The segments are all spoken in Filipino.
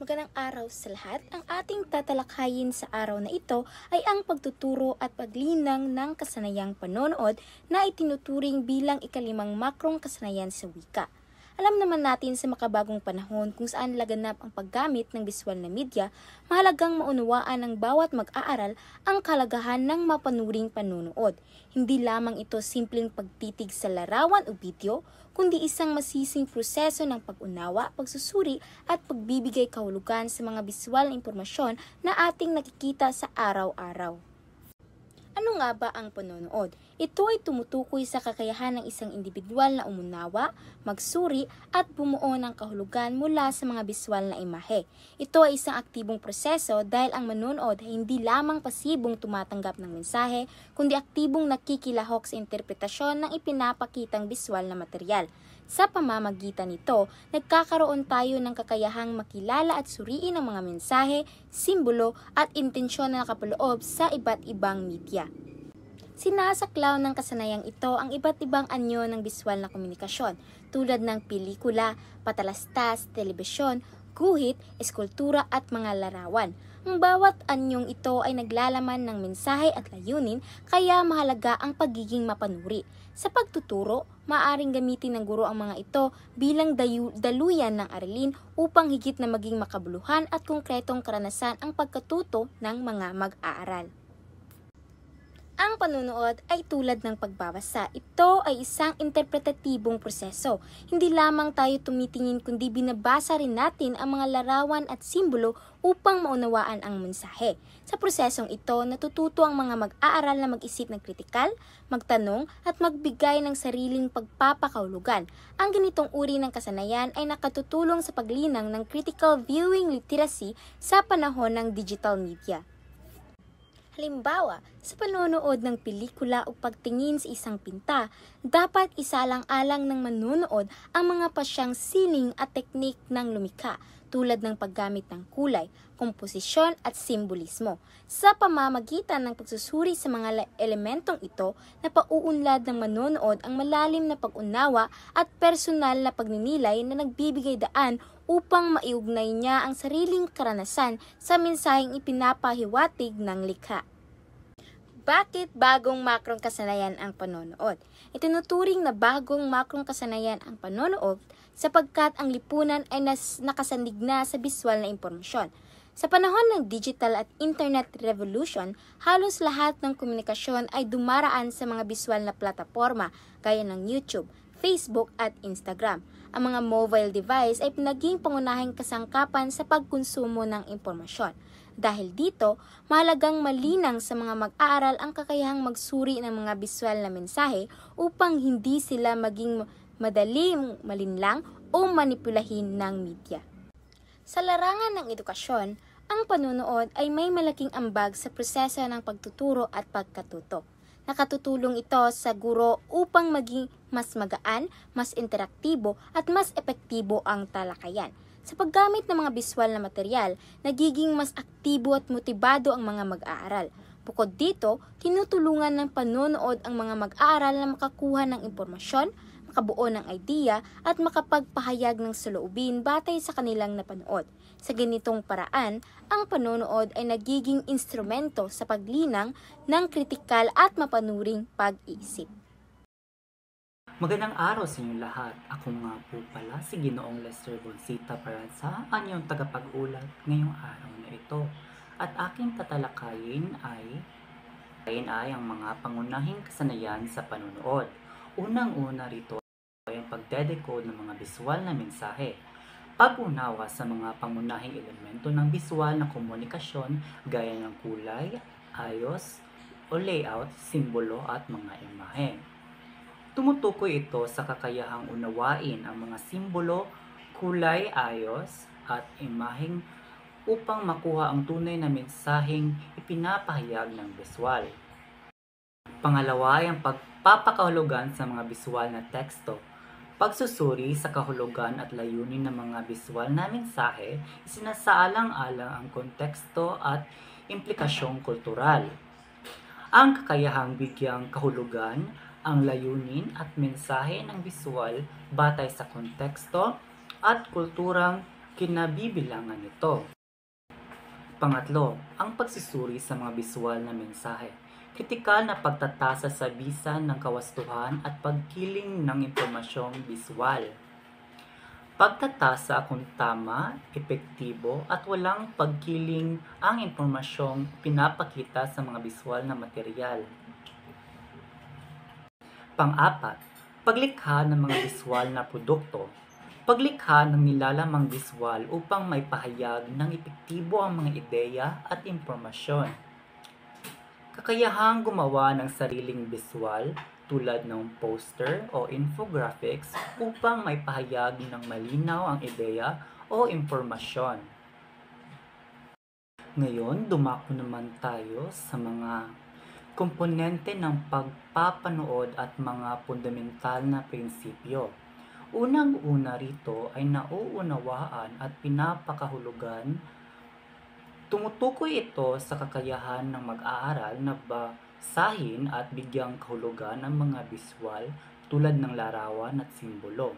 Magandang araw sa lahat. Ang ating tatalakayin sa araw na ito ay ang pagtuturo at paglinang ng kasanayang panonood na itinuturing bilang ikalimang makrong kasanayan sa wika. Alam naman natin sa makabagong panahon kung saan laganap ang paggamit ng visual na media, mahalagang maunawaan ng bawat mag-aaral ang kalagahan ng mapanuring panonood. Hindi lamang ito simpleng pagtitig sa larawan o video, kundi isang masising proseso ng pag-unawa, pagsusuri at pagbibigay kahulugan sa mga visual na impormasyon na ating nakikita sa araw-araw. Ano nga ba ang panonood? Ito ay tumutukoy sa kakayahan ng isang individual na umunawa, magsuri at bumuo ng kahulugan mula sa mga biswal na imahe. Ito ay isang aktibong proseso dahil ang manonood ay hindi lamang pasibong tumatanggap ng mensahe, kundi aktibong nakikilahok sa interpretasyon ng ipinapakitang biswal na material. Sa pamamagitan nito, nagkakaroon tayo ng kakayahang makilala at suriin ang mga mensahe, simbolo at intensyon na nakapaloob sa iba't ibang media. Sinasaklaw ng kasanayang ito ang iba't ibang anyo ng biswal na komunikasyon tulad ng pelikula, patalastas, telebisyon, guhit, eskultura at mga larawan. Ang bawat anyong ito ay naglalaman ng mensahe at layunin, kaya mahalaga ang pagiging mapanuri. Sa pagtuturo, maaaring gamitin ng guro ang mga ito bilang daluyan ng aralin upang higit na maging makabuluhan at konkretong karanasan ang pagkatuto ng mga mag-aaral. Ang panunood ay tulad ng pagbabasa. Ito ay isang interpretatibong proseso. Hindi lamang tayo tumitingin kundi binabasa rin natin ang mga larawan at simbolo upang maunawaan ang mensahe. Sa prosesong ito, natututo ang mga mag-aaral na mag-isip ng kritikal, magtanong at magbigay ng sariling pagpapakahulugan. Ang ganitong uri ng kasanayan ay nakatutulong sa paglinang ng critical viewing literacy sa panahon ng digital media. Halimbawa, sa panonood ng pelikula o pagtingin sa isang pinta, dapat isalang-alang ng manonood ang mga pasyang sining at teknik ng lumikha tulad ng paggamit ng kulay, komposisyon at simbolismo. Sa pamamagitan ng pagsusuri sa mga elementong ito, napauunlad ng manonood ang malalim na pag-unawa at personal na pagninilay na nagbibigay daan upang maiugnay niya ang sariling karanasan sa mensaheng ipinapahiwatig ng likha. Bakit bagong makrong kasanayan ang panonood? Itinuturing na bagong makrong kasanayan ang panonood sapagkat ang lipunan ay nakasandig na sa biswal na impormasyon. Sa panahon ng digital at internet revolution, halos lahat ng komunikasyon ay dumaraan sa mga biswal na plataporma gaya ng YouTube, Facebook at Instagram. Ang mga mobile device ay naging pangunahing kasangkapan sa pagkonsumo ng impormasyon. Dahil dito, mahalagang malinang sa mga mag-aaral ang kakayahang magsuri ng mga biswal na mensahe upang hindi sila maging madaling malinlang o manipulahin ng media. Sa larangan ng edukasyon, ang panunood ay may malaking ambag sa proseso ng pagtuturo at pagkatuto. Nakatutulong ito sa guro upang maging mas magaan, mas interaktibo at mas epektibo ang talakayan. Sa paggamit ng mga biswal na material, nagiging mas aktibo at motibado ang mga mag-aaral. Bukod dito, tinutulungan ng panonood ang mga mag-aaral na makakuha ng impormasyon, makabuo ng idea at makapagpahayag ng saloobin batay sa kanilang napanood. Sa ganitong paraan, ang panonood ay nagiging instrumento sa paglinang ng kritikal at mapanuring pag-iisip. Magandang araw sa inyo lahat. Ako nga po pala si Ginoong Lester Bonsita para sa anyong tagapag-ulat ngayong araw na ito. At aking tatalakayin ay ang mga pangunahing kasanayan sa panonood. Unang-una rito ay ang pagdedecode ng mga biswal na mensahe. Pag-unawa sa mga pangunahing elemento ng biswal na komunikasyon gaya ng kulay, ayos o layout, simbolo at mga imahe. Tumutukoy ito sa kakayahang unawain ang mga simbolo, kulay, ayos at imaheng upang makuha ang tunay na mensaheng ipinapahayag ng biswal. Pangalawa ay ang pagpapakahulugan sa mga biswal na teksto. Pagsusuri sa kahulugan at layunin ng mga biswal na mensahe, isinasaalang-alang ang konteksto at implikasyong kultural. Ang kakayahang bigyang kahulugan ang layunin at mensahe ng biswal batay sa konteksto at kulturang kinabibilangan nito. Pangatlo, ang pagsusuri sa mga biswal na mensahe. Kritikal na pagtatasa sa bisa ng kawastuhan at pagkiling ng impormasyong biswal. Pagtatasa kung tama, epektibo at walang pagkiling ang impormasyong pinapakita sa mga biswal na materyal. Pang-apat, paglikha ng mga biswal na produkto. Paglikha ng nilalamang biswal upang may pahayag ng epektibo ang mga ideya at impormasyon. Kakayahang gumawa ng sariling biswal tulad ng poster o infographics upang may pahayag ng malinaw ang ideya o impormasyon. Ngayon, dumako naman tayo sa mga komponente ng pagpapanood at mga fundamental na prinsipyo. Unang-una rito ay nauunawaan at pinapakahulugan. Tumutukoy ito sa kakayahan ng mag-aaral na basahin at bigyang kahulugan ang mga biswal tulad ng larawan at simbolo.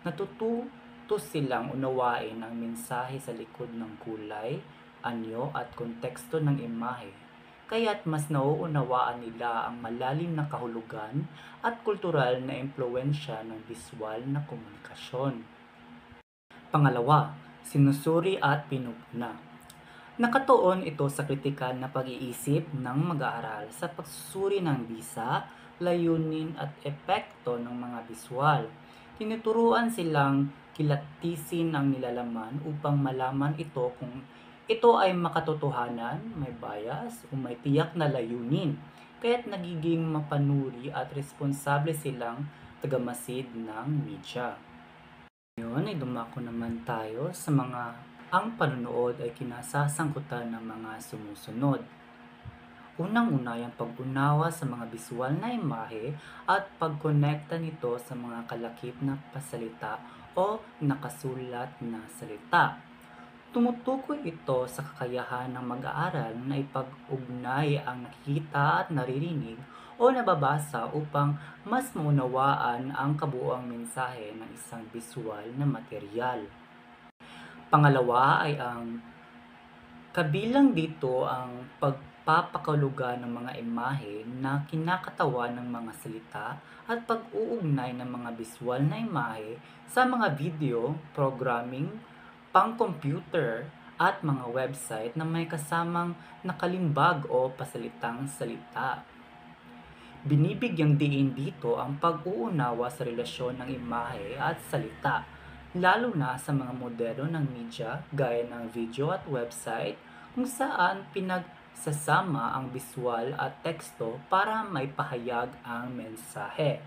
Natututo silang unawain ang mensahe sa likod ng kulay, anyo at konteksto ng imahe. Kaya't mas nauunawaan nila ang malalim na kahulugan at kultural na impluwensya ng biswal na komunikasyon. Pangalawa, sinusuri at pinupuna. Nakatuon ito sa kritikal na pag-iisip ng mag-aaral sa pagsusuri ng bisa, layunin at epekto ng mga biswal. Tinuturuan silang kilatisin ang nilalaman upang malaman ito kung ito ay makatotohanan, may bias, o may tiyak na layunin, kaya't nagiging mapanuri at responsable silang tagamasid ng media. Ngayon ay dumako naman tayo sa mga ang panonood ay kinasasangkutan ng mga sumusunod. Unang-una yung pag-unawa sa mga biswal na imahe at pagkonekta nito sa mga kalakip na pasalita o nakasulat na salita. Tumutukoy ito sa kakayahan ng mag-aaral na ipag-ugnay ang nakikita at naririnig o nababasa upang mas maunawaan ang kabuuang mensahe ng isang biswal na materyal. Pangalawa ay ang kabilang dito ang pagpapakahulugan ng mga imahe na kinakatawan ng mga salita at pag-uugnay ng mga biswal na imahe sa mga video, programming, pang-computer at mga website na may kasamang nakalimbag o pasalitang salita. Binibigyang diin dito ang pag-uunawa sa relasyon ng imahe at salita, lalo na sa mga modelo ng media gaya ng video at website kung saan pinagsasama ang biswal at teksto para may pahayag ang mensahe.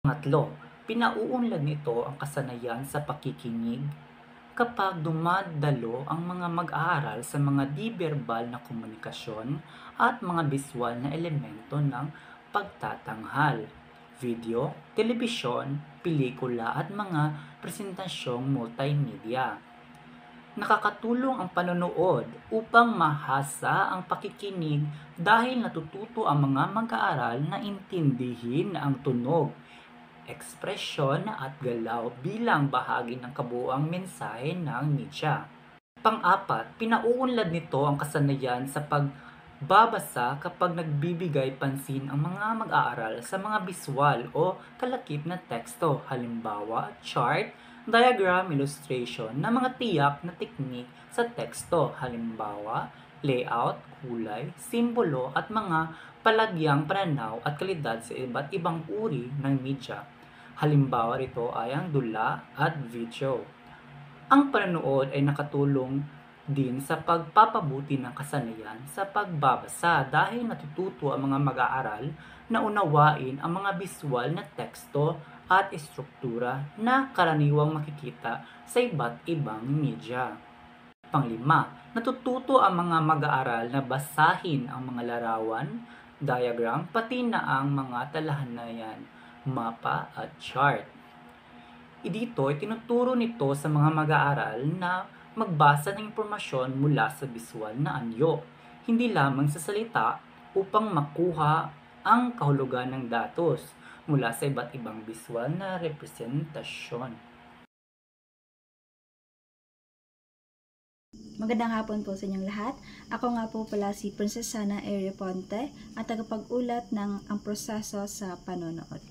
Pangatlo, pinauunlad nito ang kasanayan sa pakikinig. Kapag dumadalo ang mga mag-aaral sa mga di-verbal na komunikasyon at mga biswal na elemento ng pagtatanghal, video, telebisyon, pelikula at mga presentasyong multimedia. Nakakatulong ang panonood upang mahasa ang pakikinig dahil natututo ang mga mag-aaral na intindihin ang tunog, ekspresyon at galaw bilang bahagi ng kabuuang mensahe ng media. Pang-apat, pinauunlad nito ang kasanayan sa pagbabasa kapag nagbibigay pansin ang mga mag-aaral sa mga biswal o kalakip na teksto, halimbawa, chart, diagram, illustration na mga tiyak na teknik sa teksto, halimbawa, layout, kulay, simbolo at mga palagyang pananaw at kalidad sa iba't ibang uri ng media. Halimbawa rito ay ang dula at video. Ang panonood ay nakatulong din sa pagpapabuti ng kasanayan sa pagbabasa dahil natututo ang mga mag-aaral na unawain ang mga biswal na teksto at estruktura na karaniwang makikita sa iba't ibang media. Panglima, natututo ang mga mag-aaral na basahin ang mga larawan, diagram, pati na ang mga talahanayan, mapa at chart. Dito ay tinuturo nito sa mga mag-aaral na magbasa ng impormasyon mula sa biswal na anyo, hindi lamang sa salita upang makuha ang kahulugan ng datos mula sa iba't ibang biswal na representasyon. Magandang hapon po sa inyong lahat. Ako nga po pala si Princess Sana Area Ponte, ang tagapag-ulat ng Ang Proseso sa Panonood.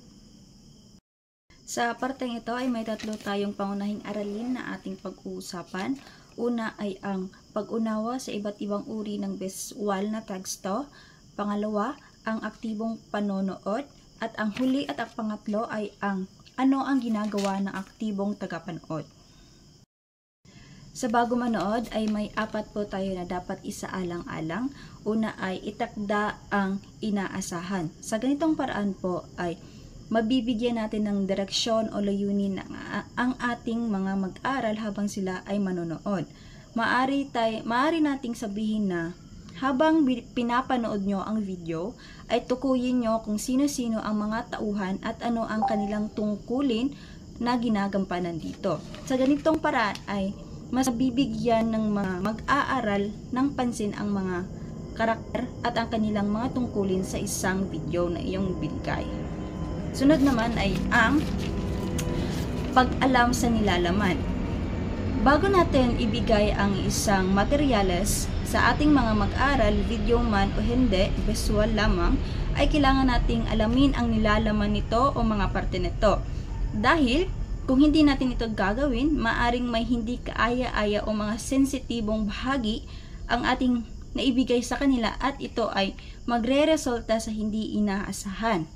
Sa parteng ito ay may tatlo tayong pangunahing aralin na ating pag-uusapan. Una ay ang pag-unawa sa iba't ibang uri ng visual na teksto. Pangalawa, ang aktibong panonood. At ang huli at ang pangatlo ay ang ano ang ginagawa ng aktibong tagapanood. Sa bago manood ay may apat po tayo na dapat isaalang-alang. Una ay itakda ang inaasahan. Sa ganitong paraan po ay mabibigyan natin ng direksyon o layunin ang ating mga mag-aral habang sila ay manonood. Maari nating sabihin na habang pinapanood nyo ang video ay tukuyin nyo kung sino-sino ang mga tauhan at ano ang kanilang tungkulin na ginagampanan dito. Sa ganitong paraan ay mas bibigyan ng mga mag-aaral ng pansin ang mga karakter at ang kanilang mga tungkulin sa isang video na iyong binigay. Sunod naman ay ang pag-alam sa nilalaman. Bago natin ibigay ang isang materyales sa ating mga mag-aral, video man o hindi, visual lamang, ay kailangan nating alamin ang nilalaman nito o mga parte nito. Dahil kung hindi natin ito gagawin, maaring may hindi kaaya-aya o mga sensitibong bahagi ang ating naibigay sa kanila at ito ay magre-resulta sa hindi inaasahan.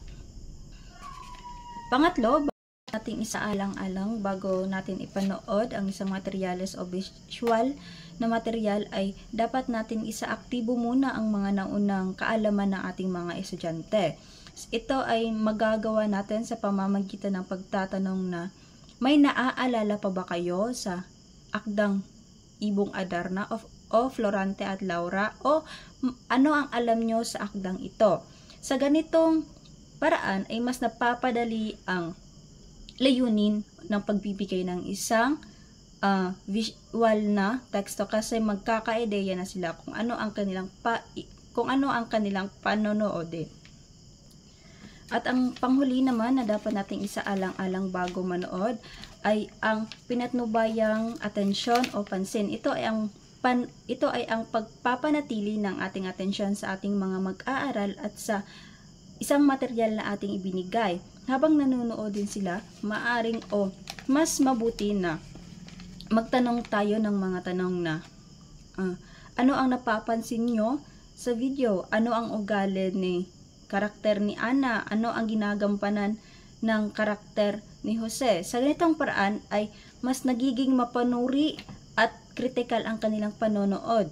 Pangatlo, nating isaalang-alang bago natin ipanood ang isang materyales o visual na material ay dapat natin isaaktibo muna ang mga naunang kaalaman ng ating mga estudyante. Ito ay magagawa natin sa pamamagitan ng pagtatanong na may naaalala pa ba kayo sa akdang Ibong Adarna o Florante at Laura o ano ang alam nyo sa akdang ito? Sa ganitong paraan ay mas napapadali ang layunin ng pagbibigay ng isang visual na teksto kasi magkakaideya na sila kung ano ang kanilang panonoodin. At ang panghuli naman na dapat nating isaalang-alang bago manood ay ang pinatnubayang atensyon o pansin. Ito ay ang pagpapanatili ng ating atensyon sa ating mga mag-aaral at sa isang material na ating ibinigay. Habang nanonood din sila, maaring o mas mabuti na magtanong tayo ng mga tanong na ano ang napapansin nyo sa video? Ano ang ugali ni karakter ni Ana? Ano ang ginagampanan ng karakter ni Jose? Sa ganitong paraan ay mas nagiging mapanuri at kritikal ang kanilang panonood.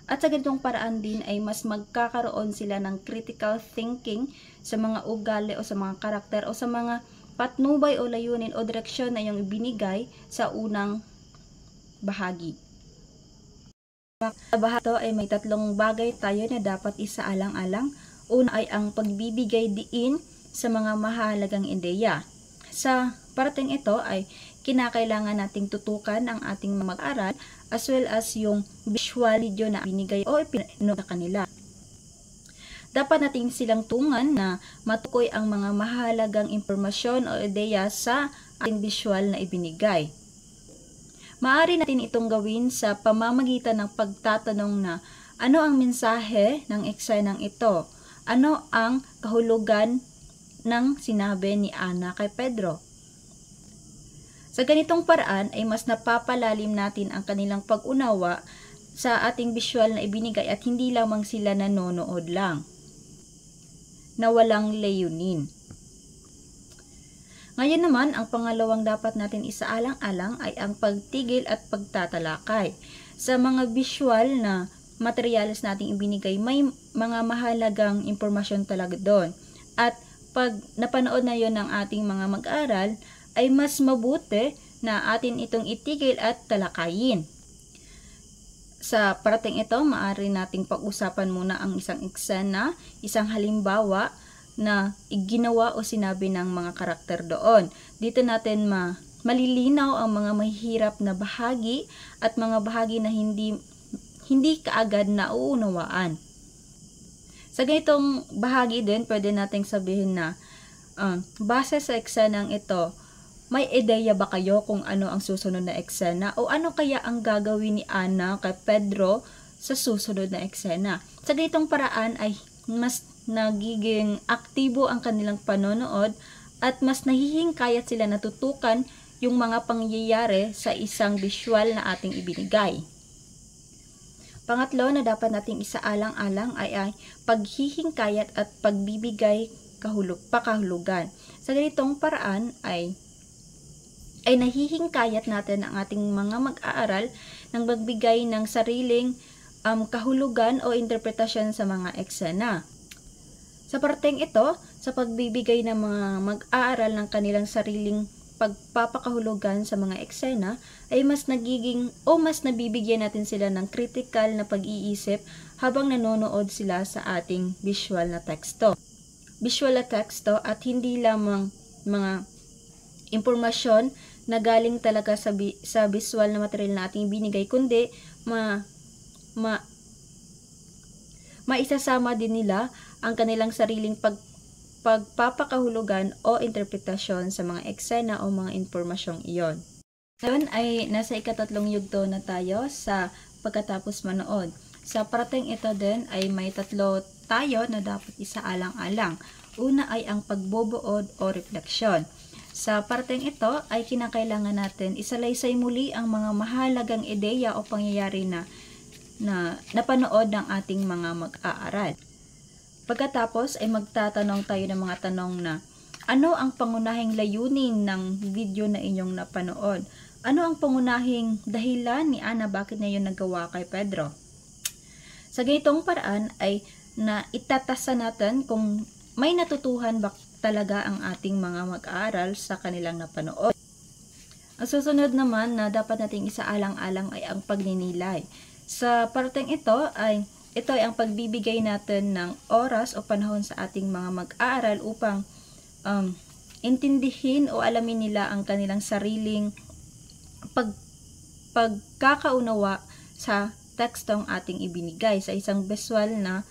At sa ganitong paraan din ay mas magkakaroon sila ng critical thinking sa mga ugali o sa mga karakter o sa mga patnubay o layunin o direksyon na iyong ibinigay sa unang bahagi. Sa bahagi ito ay may tatlong bagay tayo na dapat isaalang-alang. Una ay ang pagbibigay diin sa mga mahalagang ideya. Sa parteng ito ay kinakailangan nating tutukan ang ating mag-aral as well as yung visual video na binigay o ipinano sa kanila. Dapat nating silang tungan na matukoy ang mga mahalagang impormasyon o ideya sa ating visual na ibinigay. Maaari natin itong gawin sa pamamagitan ng pagtatanong na ano ang mensahe ng eksenang ito? Ano ang kahulugan ng sinabi ni Ana kay Pedro? Sa ganitong paraan ay mas napapalalim natin ang kanilang pag-unawa sa ating visual na ibinigay at hindi lamang sila nanonood lang na walang layunin. Ngayon naman, ang pangalawang dapat natin isaalang-alang ay ang pagtigil at pagtatalakay. Sa mga visual na materials nating ibinigay, may mga mahalagang impormasyon talaga doon. At pag napanood na yon ng ating mga mag-aral, ay mas mabuti na atin itong itigil at talakayin. Sa parating ito, maaari nating pag-usapan muna ang isang eksena, isang halimbawa na iginawa o sinabi ng mga karakter doon. Dito natin malilinaw ang mga mahihirap na bahagi at mga bahagi na hindi kaagad na uunawaan. Sa ganitong bahagi din, pwede nating sabihin na base sa eksenang ito, may ideya ba kayo kung ano ang susunod na eksena o ano kaya ang gagawin ni Ana kay Pedro sa susunod na eksena? Sa ganitong paraan ay mas nagiging aktibo ang kanilang panonood at mas nahihingkayat sila natutukan yung mga pangyayari sa isang visual na ating ibinigay. Pangatlo na dapat nating isaalang-alang ay paghihingkayat at pagbibigay pakahulugan. Sa ganitong paraan ay nahihingkayat natin ang ating mga mag-aaral ng magbigay ng sariling kahulugan o interpretasyon sa mga eksena. Sa parteng ito, sa pagbibigay ng mga mag-aaral ng kanilang sariling pagpapakahulugan sa mga eksena, ay mas nabibigyan natin sila ng critical na pag-iisip habang nanonood sila sa ating visual na teksto. Visual na teksto at hindi lamang mga impormasyon na galing talaga sa visual na material na ating binigay, kundi maisasama din nila ang kanilang sariling pagpapakahulugan o interpretasyon sa mga eksena o mga impormasyong iyon. Ngayon ay nasa ikatatlong yugto na tayo sa pagkatapos manood. Sa parteng ito din ay may tatlo tayo na dapat isaalang-alang. Una ay ang pagbobuod o refleksyon. Sa parteng ito ay kinakailangan natin isalaysay muli ang mga mahalagang ideya o pangyayari na napanood ng ating mga mag-aaral. Pagkatapos ay magtatanong tayo ng mga tanong na, ano ang pangunahing layunin ng video na inyong napanood? Ano ang pangunahing dahilan ni Ana bakit niya yun nagawa kay Pedro? Sa ganitong paraan ay itatasa natin kung may natutuhan ba talaga ang ating mga mag-aaral sa kanilang napanood. Ang susunod naman na dapat nating isaalang-alang ay ang pagninilay. Sa parteng ito ay ang pagbibigay natin ng oras o panahon sa ating mga mag-aaral upang intindihin o alamin nila ang kanilang sariling pagkakaunawa sa tekstong ating ibinigay, sa isang visual na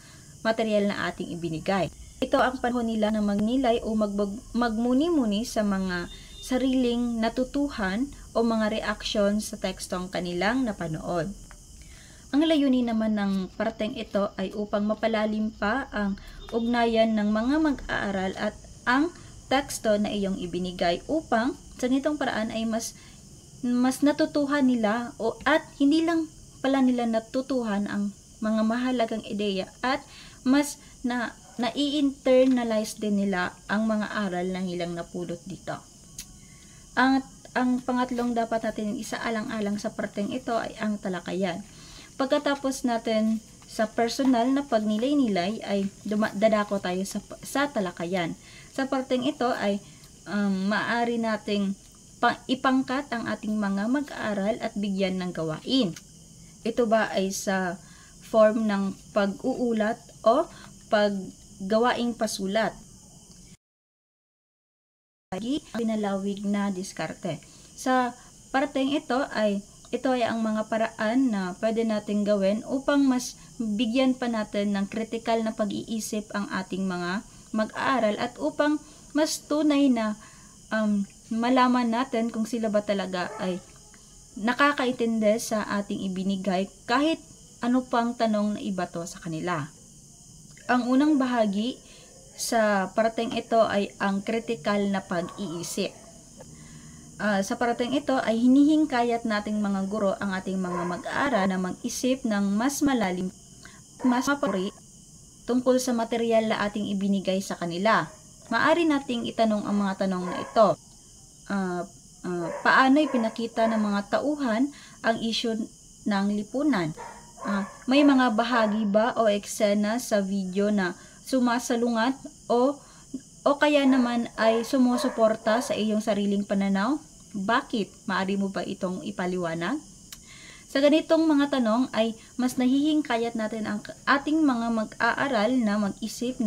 material na ating ibinigay. Ito ang panahon nila na magnilay o magmuni-muni sa mga sariling natutuhan o mga reaksyon sa tekstong kanilang napanood. Ang layunin naman ng parteng ito ay upang mapalalim pa ang ugnayan ng mga mag-aaral at ang teksto na iyong ibinigay upang sa nitong paraan ay mas natutuhan nila at hindi lang pala nila natutuhan ang mga mahalagang ideya at mas nai-internalize din nila ang mga aral na nilang napulot dito. Ang pangatlong dapat natin isaalang-alang sa parteng ito ay ang talakayan. Pagkatapos natin sa personal na pagnilay-nilay ay dadako tayo sa talakayan. Sa parteng ito ay maaari nating ipangkat ang ating mga mag-aaral at bigyan ng gawain. Ito ba ay sa form ng pag-uulat o paggawaing pasulat? Pinalawig na diskarte. Sa parteng ito ay ang mga paraan na pwede natin gawin upang mas bigyan pa natin ng kritikal na pag-iisip ang ating mga mag-aaral at upang mas tunay na malaman natin kung sila ba talaga ay nakakaintindi sa ating ibinigay kahit ano pang tanong na ibato sa kanila. Ang unang bahagi sa parteng ito ay ang kritikal na pag-iisip. Sa parteng ito ay hinihingkayat nating mga guro ang ating mga mag-aaral na mag-isip ng mas malalim, mas mapuri tungkol sa material na ating ibinigay sa kanila. Maaari nating itanong ang mga tanong na ito. Paano ipinakita ng mga tauhan ang issue ng lipunan? May mga bahagi ba o eksena sa video na sumasalungat o kaya naman ay sumusuporta sa iyong sariling pananaw? Bakit? Maaari mo ba itong ipaliwanag? Sa ganitong mga tanong ay mas nahihingkayat natin ang ating mga mag-aaral na mag-isip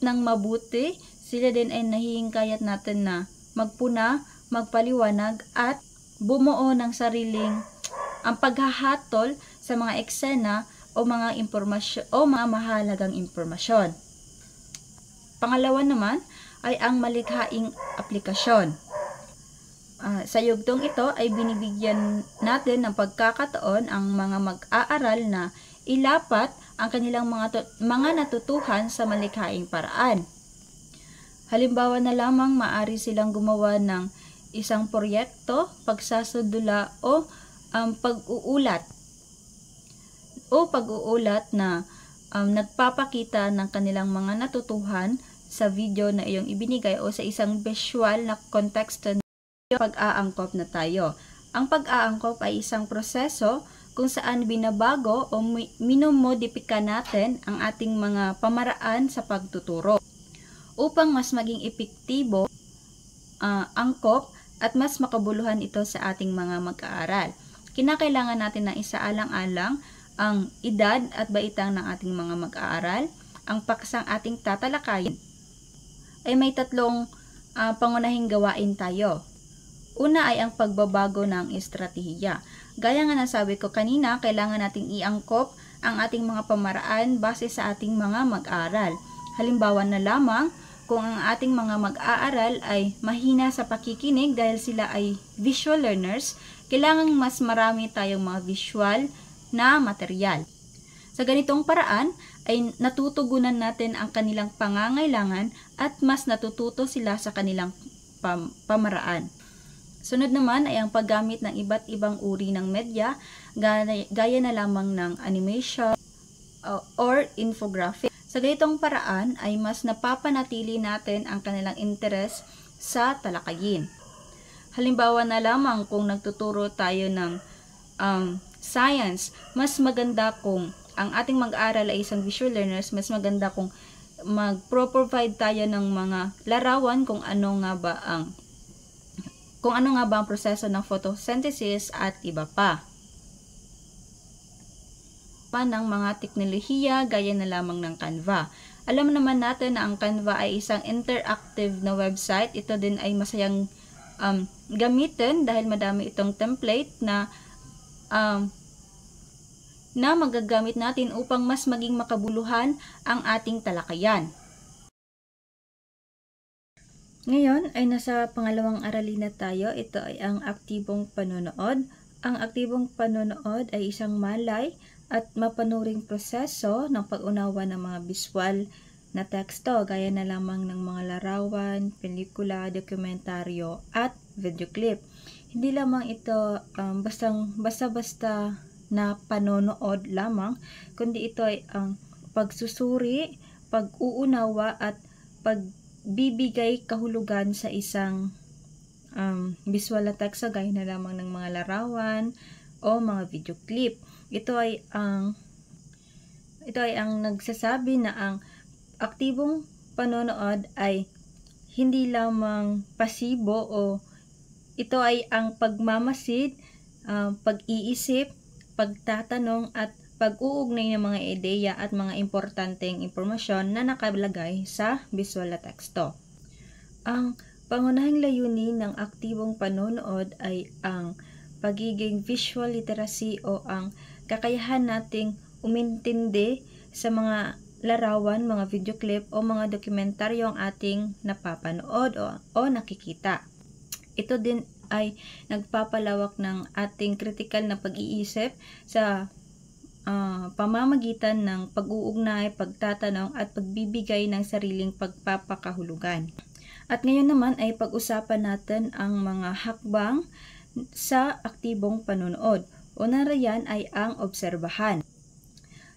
ng mabuti. Sila din ay nahihingkayat natin na magpuna, magpaliwanag at bumuo ng sariling ang paghahatol sa mga eksena o mga impormasyon o mga mahalagang impormasyon. Pangalawa naman ay ang malikhaing aplikasyon. Sa yugtong ito ay binibigyan natin ng pagkakataon ang mga mag-aaral na ilapat ang kanilang mga natutuhan sa malikhaing paraan. Halimbawa na lamang, maaari silang gumawa ng isang proyekto, pagsasudula o pag-uulat na nagpapakita ng kanilang mga natutuhan sa video na iyong ibinigay o sa isang visual na konteksto na pag-aangkop na tayo. Ang pag-aangkop ay isang proseso kung saan binabago o minomodifika natin ang ating mga pamaraan sa pagtuturo upang mas maging epektibo angkop at mas makabuluhan ito sa ating mga mag-aaral. Kinakailangan natin na isaalang-alang ang edad at baitang ng ating mga mag-aaral. Ang paksang ating tatalakayin ay may 3 pangunahing gawain tayo. Una ay ang pagbabago ng estratehiya. Gaya nga nasabi ko kanina, kailangan nating iangkop ang ating mga pamaraan base sa ating mga mag-aaral. Halimbawa na lamang, kung ang ating mga mag-aaral ay mahina sa pakikinig dahil sila ay visual learners, kailangan mas marami tayong mga visual na material. Sa ganitong paraan ay natutugunan natin ang kanilang pangangailangan at mas natututo sila sa kanilang pamaraan. Sunod naman ay ang paggamit ng iba't ibang uri ng media, gaya na lamang ng animation or infographic. Sa ganitong paraan ay mas napapanatili natin ang kanilang interes sa talakayin. Halimbawa na lamang kung nagtuturo tayo ng science, mas maganda kung ang ating mag-aaral ay isang visual learners, mas maganda kung mag-provide tayo ng mga larawan kung ano nga ba ang proseso ng photosynthesis at iba pa. Ng mga teknolohiya gaya na lamang ng Canva. Alam naman natin na ang Canva ay isang interactive na website. Ito din ay masayang gamitin dahil madami itong template na magagamit natin upang mas maging makabuluhan ang ating talakayan. Ngayon ay nasa pangalawang aralin na tayo. Ito ay ang aktibong panonood. Ang aktibong panonood ay isang malay at mapanuring proseso ng pag-unawa ng mga visual na teksto gaya na lamang ng mga larawan, pelikula, dokumentaryo at video clip. Hindi lamang ito basta-basta na panonood lamang, kundi ito ay ang pagsusuri, pag-uunawa at pagbibigay kahulugan sa isang visual na teksto gaya na lamang ng mga larawan o mga video clip. Ito ay ang nagsasabi na ang aktibong panonood ay hindi lamang pasibo o ito ay ang pagmamasid, pag-iisip, pagtatanong at pag-uugnay ng mga ideya at mga importanteng impormasyon na nakalagay sa visual na teksto. Ang pangunahing layunin ng aktibong panonood ay ang pagiging visual literacy o ang kakayahan nating umintindi sa mga larawan, mga video clip o mga dokumentaryo ang ating napapanood o nakikita. Ito din ay nagpapalawak ng ating kritikal na pag-iisip sa pamamagitan ng pag-uugnay, pagtatanong at pagbibigay ng sariling pagpapakahulugan. At ngayon naman ay pag-usapan natin ang mga hakbang sa aktibong panonood. Una riyan ay ang obserbahan.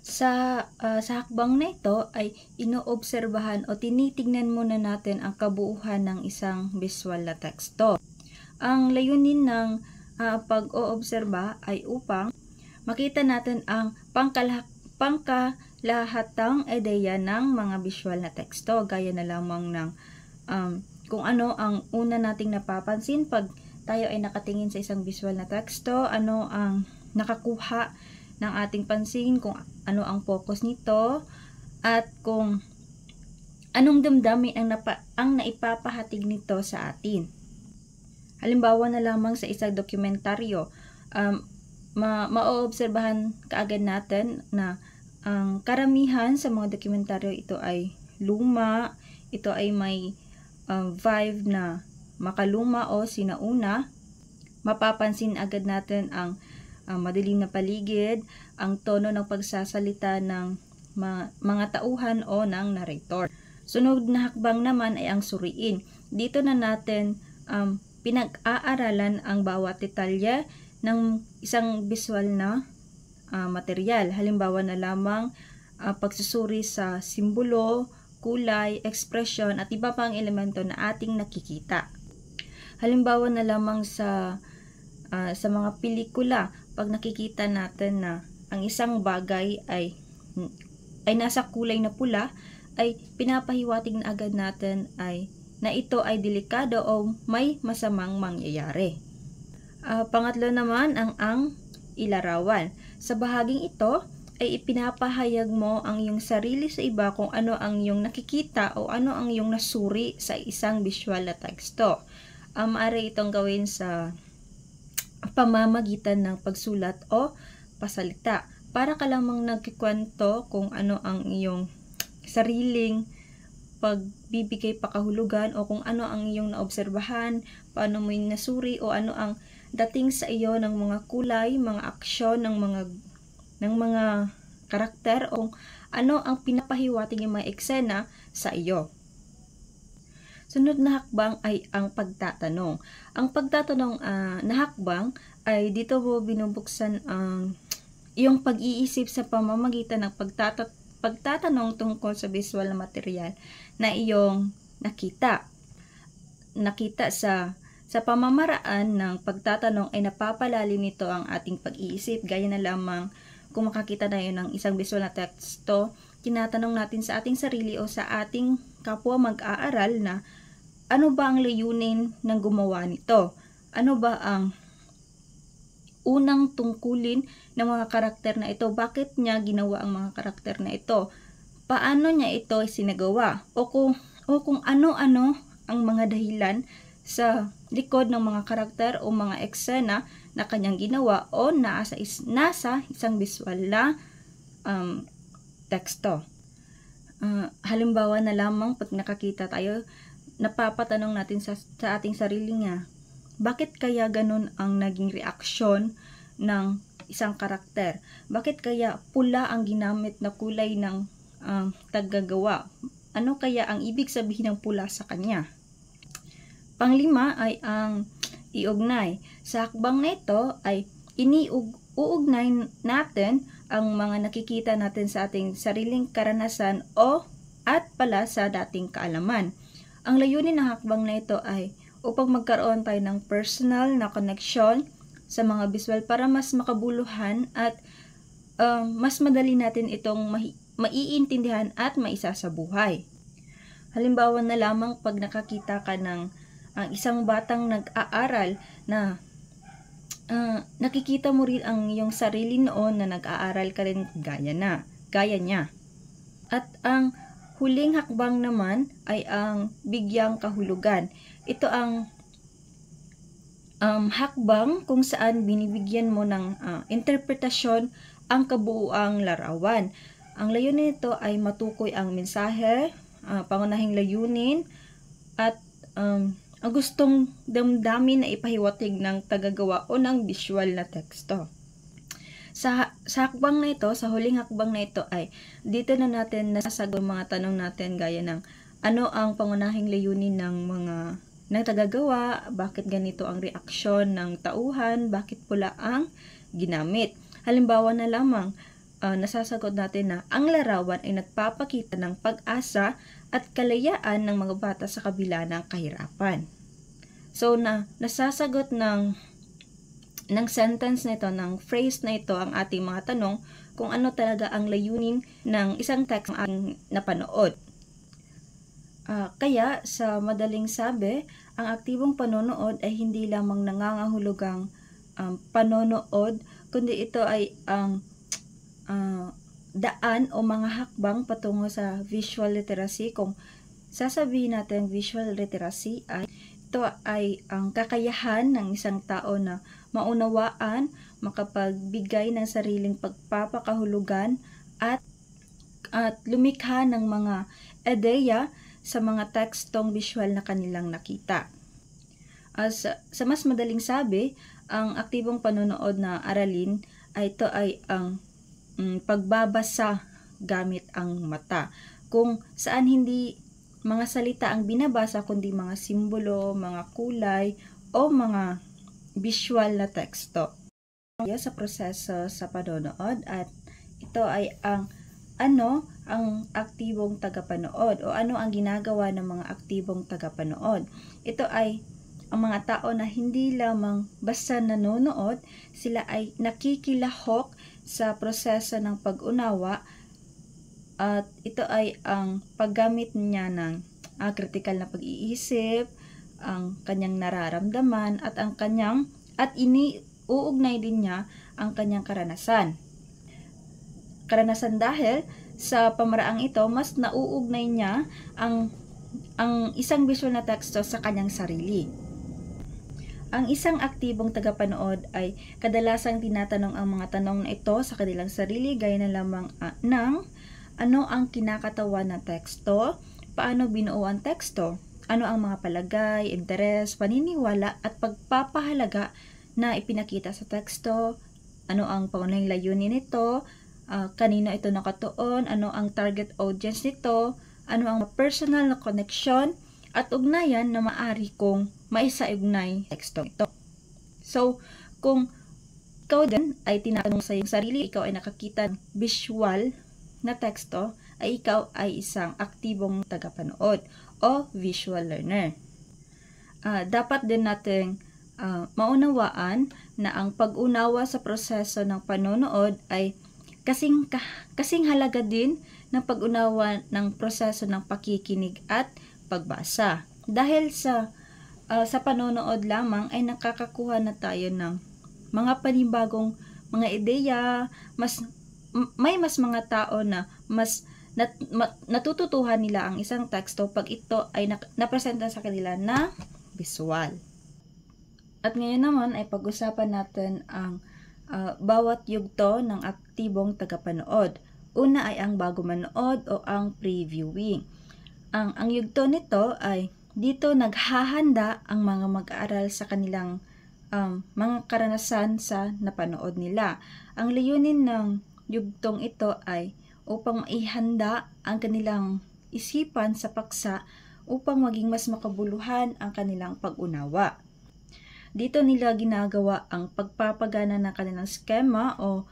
Sa hakbang na ito ay inoobserbahan o tinitignan muna natin ang kabuuan ng isang visual na teksto. Ang layunin ng pag-oobserba ay upang makita natin ang pangkalahatang ideya ng mga visual na teksto, gaya na lamang ng kung ano ang una nating napapansin pag tayo ay nakatingin sa isang visual na teksto, ano ang nakakuha ng ating pansin, kung ano ang focus nito, at kung anong damdamin ang naipapahatid nito sa atin. Halimbawa na lamang sa isang dokumentaryo, maoobserbahan kaagad natin na ang karamihan sa mga dokumentaryo ito ay luma, ito ay may vibe na makaluma o sinauna, mapapansin agad natin ang madilim na paligid, ang tono ng pagsasalita ng mga tauhan o ng narrator. Sunod na hakbang naman ay ang suriin. Dito na natin pinag-aaralan ang bawat detalye ng isang visual na material. Halimbawa na lamang pagsusuri sa simbolo, kulay, ekspresyon at iba pang elemento na ating nakikita. Halimbawa na lamang sa mga pelikula, pag nakikita natin na ang isang bagay ay nasa kulay na pula, ay pinapahiwatig na agad natin na ito ay delikado o may masamang mangyayari. Pangatlo naman ang ilarawan. Sa bahaging ito ay ipinapahayag mo ang iyong sarili sa iba kung ano ang iyong nakikita o ano ang iyong nasuri sa isang visual na teksto. Maaari itong gawin sa pamamagitan ng pagsulat o pasalita. Para ka lamang nagkikwento kung ano ang iyong sariling pagbibigay pakahulugan o kung ano ang iyong naobserbahan, paano mo yung nasuri o ano ang dating sa iyo ng mga kulay, mga aksyon ng mga karakter o ano ang pinapahiwatig ng mga eksena sa iyo. Sunod na hakbang ay ang pagtatanong. Ang pagtatanong na hakbang ay dito mo binubuksan ang iyong pag-iisip sa pamamagitan ng pagtatanong tungkol sa visual na material na iyong nakita. Sa pamamaraan ng pagtatanong ay napapalalim nito ang ating pag-iisip. Gaya na lamang kung makakita tayo ng isang visual na teksto, tinatanong natin sa ating sarili o sa ating kapwa mag-aaral na ano ba ang layunin ng gumawa nito? Ano ba ang unang tungkulin ng mga karakter na ito? Bakit niya ginawa ang mga karakter na ito? Paano niya ito sinagawa? O kung ano-ano ang mga dahilan sa likod ng mga karakter o mga eksena na kanyang ginawa o nasa isang visual na teksto. Halimbawa na lamang pag nakakita tayo, napapatanong natin sa ating sarili nga, bakit kaya ganun ang naging reaksyon ng isang karakter? Bakit kaya pula ang ginamit na kulay ng taggagawa? Ano kaya ang ibig sabihin ng pula sa kanya? Panglima ay ang iugnay. Sa hakbang na ito ay uugnay natin ang mga nakikita natin sa ating sariling karanasan at pala sa dating kaalaman. Ang layunin ng hakbang na ito ay upang magkaroon tayo ng personal na connection sa mga visual para mas makabuluhan at mas madali natin itong maiintindihan at maisasabuhay. Halimbawa na lamang pag nakakita ka ng isang batang nag-aaral na nakikita mo rin ang iyong sarili noon na nag-aaral ka rin gaya niya. At ang huling hakbang naman ay ang bigyang kahulugan. Ito ang hakbang kung saan binibigyan mo ng interpretasyon ang kabuuang larawan. Ang layunin nito ay matukoy ang mensahe, pangunahing layunin, at ang gustong damdamin na ipahiwatig ng tagagawa o ng visual na teksto. Sa hakbang na ito, sa huling hakbang na ito ay dito na natin nasasagot mga tanong natin gaya ng ano ang pangunahing layunin ng tagagawa, bakit ganito ang reaksyon ng tauhan, bakit pula ang ginamit. Halimbawa na lamang, nasasagot natin na ang larawan ay nagpapakita ng pag-asa at kalayaan ng mga bata sa kabila ng kahirapan. So, nasasagot ng sentence na ito, ng phrase na ito, ang ating mga tanong kung ano talaga ang layunin ng isang text na ating napanood. Kaya, sa madaling sabi, ang aktibong panonood ay hindi lamang nangangahulugang panonood, kundi ito ay ang daan o mga hakbang patungo sa visual literacy. Kung sasabihin natin visual literacy, ito ay ang kakayahan ng isang tao na maunawaan, makapagbigay ng sariling pagpapakahulugan at lumikha ng mga ideya sa mga tekstong visual na kanilang nakita. Sa mas madaling sabi, ang aktibong panonood na aralin ay ito ay ang pagbabasa gamit ang mata. Kung saan hindi mga salita ang binabasa, kundi mga simbolo, mga kulay, o mga visual na teksto. Sa proseso sa panonood, at ito ay ang aktibong tagapanood o ano ang ginagawa ng mga aktibong tagapanood. Ito ay ang mga tao na hindi lamang basta nanonood, sila ay nakikilahok sa proseso ng pag-unawa, at ito ay ang paggamit niya ng kritikal na pag-iisip, ang kanyang nararamdaman at iniuugnay din niya ang kanyang karanasan. Dahil sa pamaraang ito, mas nauugnay niya ang isang visual na teksto sa kanyang sarili. Ang isang aktibong tagapanood ay kadalasang tinatanong ang mga tanong na ito sa kanilang sarili, gaya na lamang ng ano ang kinakatawan ng teksto, paano binuo ang teksto, ano ang mga palagay, interes, paniniwala at pagpapahalaga na ipinakita sa teksto, ano ang pangunahing layunin nito, kanino ito nakatuon, ano ang target audience nito, ano ang personal na connection at ugnayan na maari kong maisaugnay teksto ito. So, kung ikaw din ay tinatanong sa iyong sarili, ikaw ay nakakita ng visual na teksto, ay ikaw ay isang aktibong tagapanood o visual learner. Dapat din nating maunawaan na ang pag-unawa sa proseso ng panonood ay kasing halaga din ng pag-unawa ng proseso ng pakikinig at pagbasa. Dahil sa panonood lamang ay nakakakuha na tayo ng mga panibagong mga ideya, may mga tao na mas natututuhan nila ang isang teksto pag ito ay napresenta sa kanila na visual. At ngayon naman ay pag-usapan natin ang bawat yugto ng aktibong tagapanood. Una ay ang bago manood o ang previewing. Ang yugto nito ay dito naghahanda ang mga mag-aaral sa kanilang mga karanasan sa napanood nila. Ang layunin ng yugtong ito ay upang maihanda ang kanilang isipan sa paksa upang maging mas makabuluhan ang kanilang pag-unawa. Dito nila ginagawa ang pagpapagana ng kanilang skema o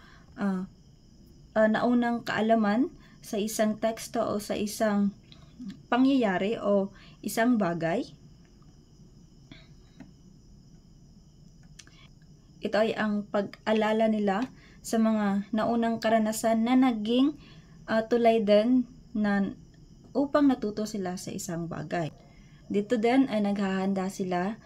naunang kaalaman sa isang teksto o sa isang pangyayari o isang bagay. Ito ay ang pag-alala nila sa mga naunang karanasan na naging tulay din upang natuto sila sa isang bagay. Dito din ay naghahanda sila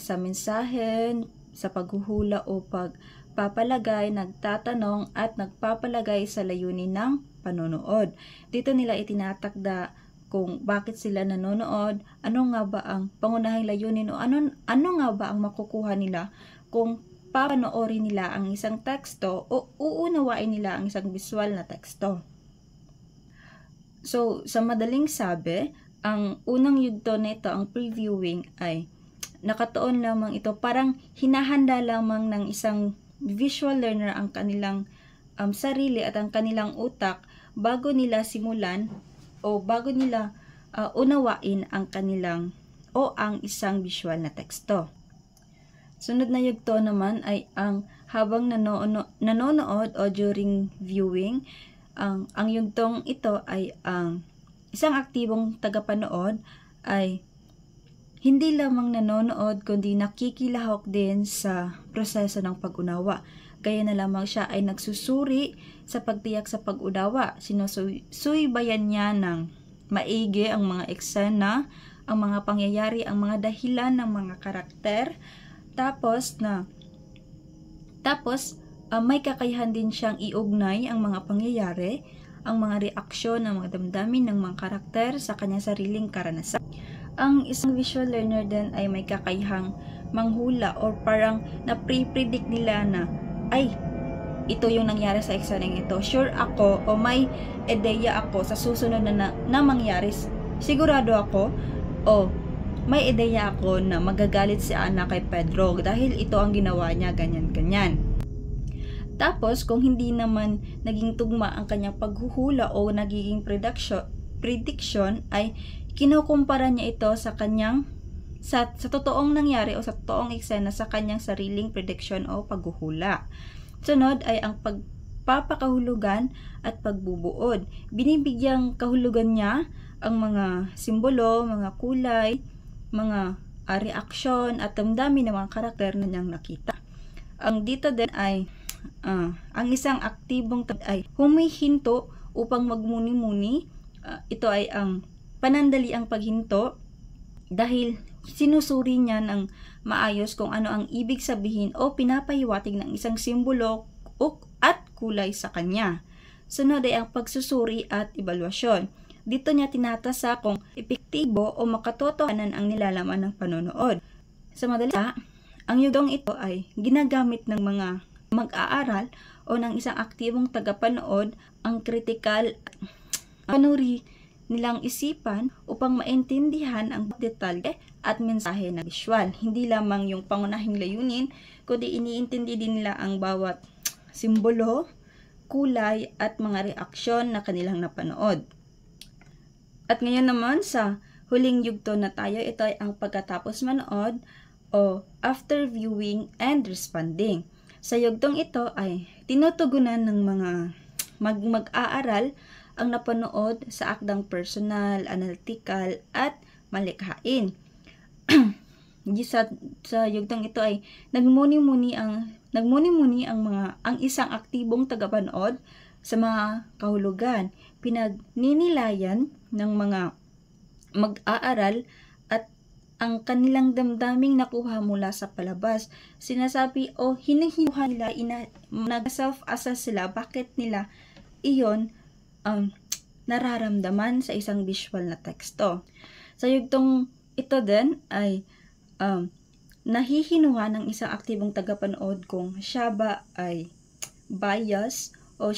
sa mensahe, sa paghuhula o pagpapalagay, nagtatanong at nagpapalagay sa layunin ng panonood. Dito nila itinatakda kung bakit sila nanonood, ano nga ba ang pangunahing layunin o ano nga ba ang makukuha nila kung papanoorin nila ang isang teksto o uunawain nila ang isang visual na teksto. So, sa madaling sabi, ang unang yugto nito, ang previewing, ay nakatuon lamang ito, parang hinahanda lamang ng isang visual learner ang kanilang sarili at ang kanilang utak bago nila simulan o bago nila unawain ang kanilang o ang isang visual na teksto. Sunod na yugto naman ay ang habang nanonood o during viewing. Ang yugtong ito ay ang isang aktibong tagapanood ay hindi lamang nanonood kundi nakikilahok din sa proseso ng pag-unawa. Gaya na lamang siya ay nagsusuri sa pagtiyak sa pag-unawa. Sinusubaybayan niya ng maigi ang mga eksena, ang mga pangyayari, ang mga dahilan ng mga karakter. Tapos may kakayahan din siyang iugnay ang mga pangyayari, ang mga reaksyon, ang mga damdamin ng mga karakter sa kanyang sariling karanasan. Ang isang visual learner din ay may kakayahang manghula or parang na-predict nila na ay, ito yung nangyari sa ekseneng ito. Sure ako o may ideya ako sa susunod na mangyari. Sigurado ako o may ideya ako na magagalit si Ana kay Pedro dahil ito ang ginawa niya, ganyan-ganyan. Tapos, kung hindi naman naging tugma ang kanyang paghuhula o nagiging prediction ay kinukumpara niya ito sa kanyang sa totoong nangyari o sa totoong eksena sa kanyang sariling prediction o paghuhula. Sunod ay ang pagpapakahulugan at pagbubuod. Binibigyang kahulugan niya ang mga simbolo, mga kulay, mga reaksyon at damdamin ng mga karakter na niyang nakita. Ang dito din ay ang isang aktibong ay humihinto upang magmuni-muni. Ito ay ang panandaliang paghinto dahil sinusuri niya ng maayos kung ano ang ibig sabihin o pinapahiwatig ng isang simbolo at kulay sa kanya. Sunod ay ang pagsusuri at ebaluasyon. Dito niya tinatasa kung epektibo o makatotohanan ang nilalaman ng panonood. Sa madali, ang yugtong ito ay ginagamit ng mga mag-aaral o ng isang aktibong tagapanood ang kritikal panuri nilang isipan upang maintindihan ang detalye at mensahe ng visual. Hindi lamang yung pangunahing layunin, kundi iniintindi din nila ang bawat simbolo, kulay at mga reaksyon na kanilang napanood. At ngayon naman sa huling yugto na tayo, ito ay ang pagkatapos manood o after viewing and responding. Sa yugtong ito ay tinutugunan ng mga mag-aaral ang napanood sa akdang personal, analytical at malikhain. Sa yugtong ito ay nagmuni-muni ang isang aktibong tagapanood sa mga kahulugan. Pinagninilayan ng mga mag-aaral at ang kanilang damdaming nakuha mula sa palabas. Sinasabi o hinihinuha nila, nag-self-assess sila bakit nila iyon nararamdaman sa isang visual na teksto. Sa yugtong ito din ay nahihinuha ng isang aktibong tagapanood kung siya ba ay bias o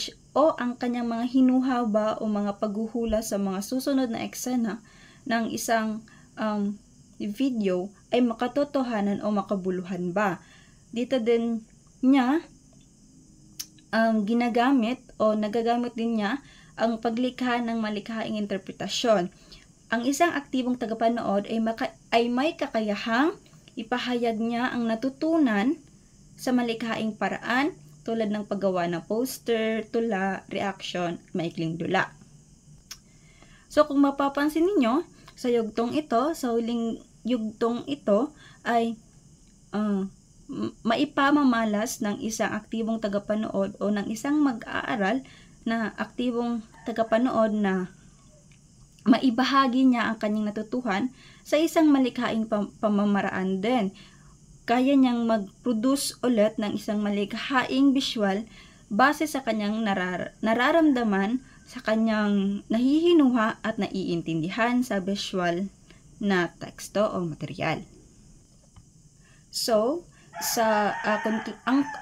ang kanyang mga hinuha ba o mga paghuhula sa mga susunod na eksena ng isang video ay makatotohanan o makabuluhan ba. Dito din niya ginagamit o nagagamit din niya ang paglikha ng malikhaing interpretasyon. Ang isang aktibong tagapanood ay may kakayahang ipahayag niya ang natutunan sa malikhaing paraan tulad ng paggawa ng poster, tula, reaction, maikling dula. So kung mapapansin ninyo, sa yugtong ito, sa huling yugtong ito ay maipamamalas ng isang aktibong tagapanood o ng isang mag-aaral na aktibong tagapanood na maibahagi niya ang kanyang natutuhan sa isang malikhaing pamamaraan din. Kaya niyang mag-produce ulit ng isang malikhaing visual base sa kanyang nararamdaman, sa kanyang nahihinuha at naiintindihan sa visual na teksto o material. So,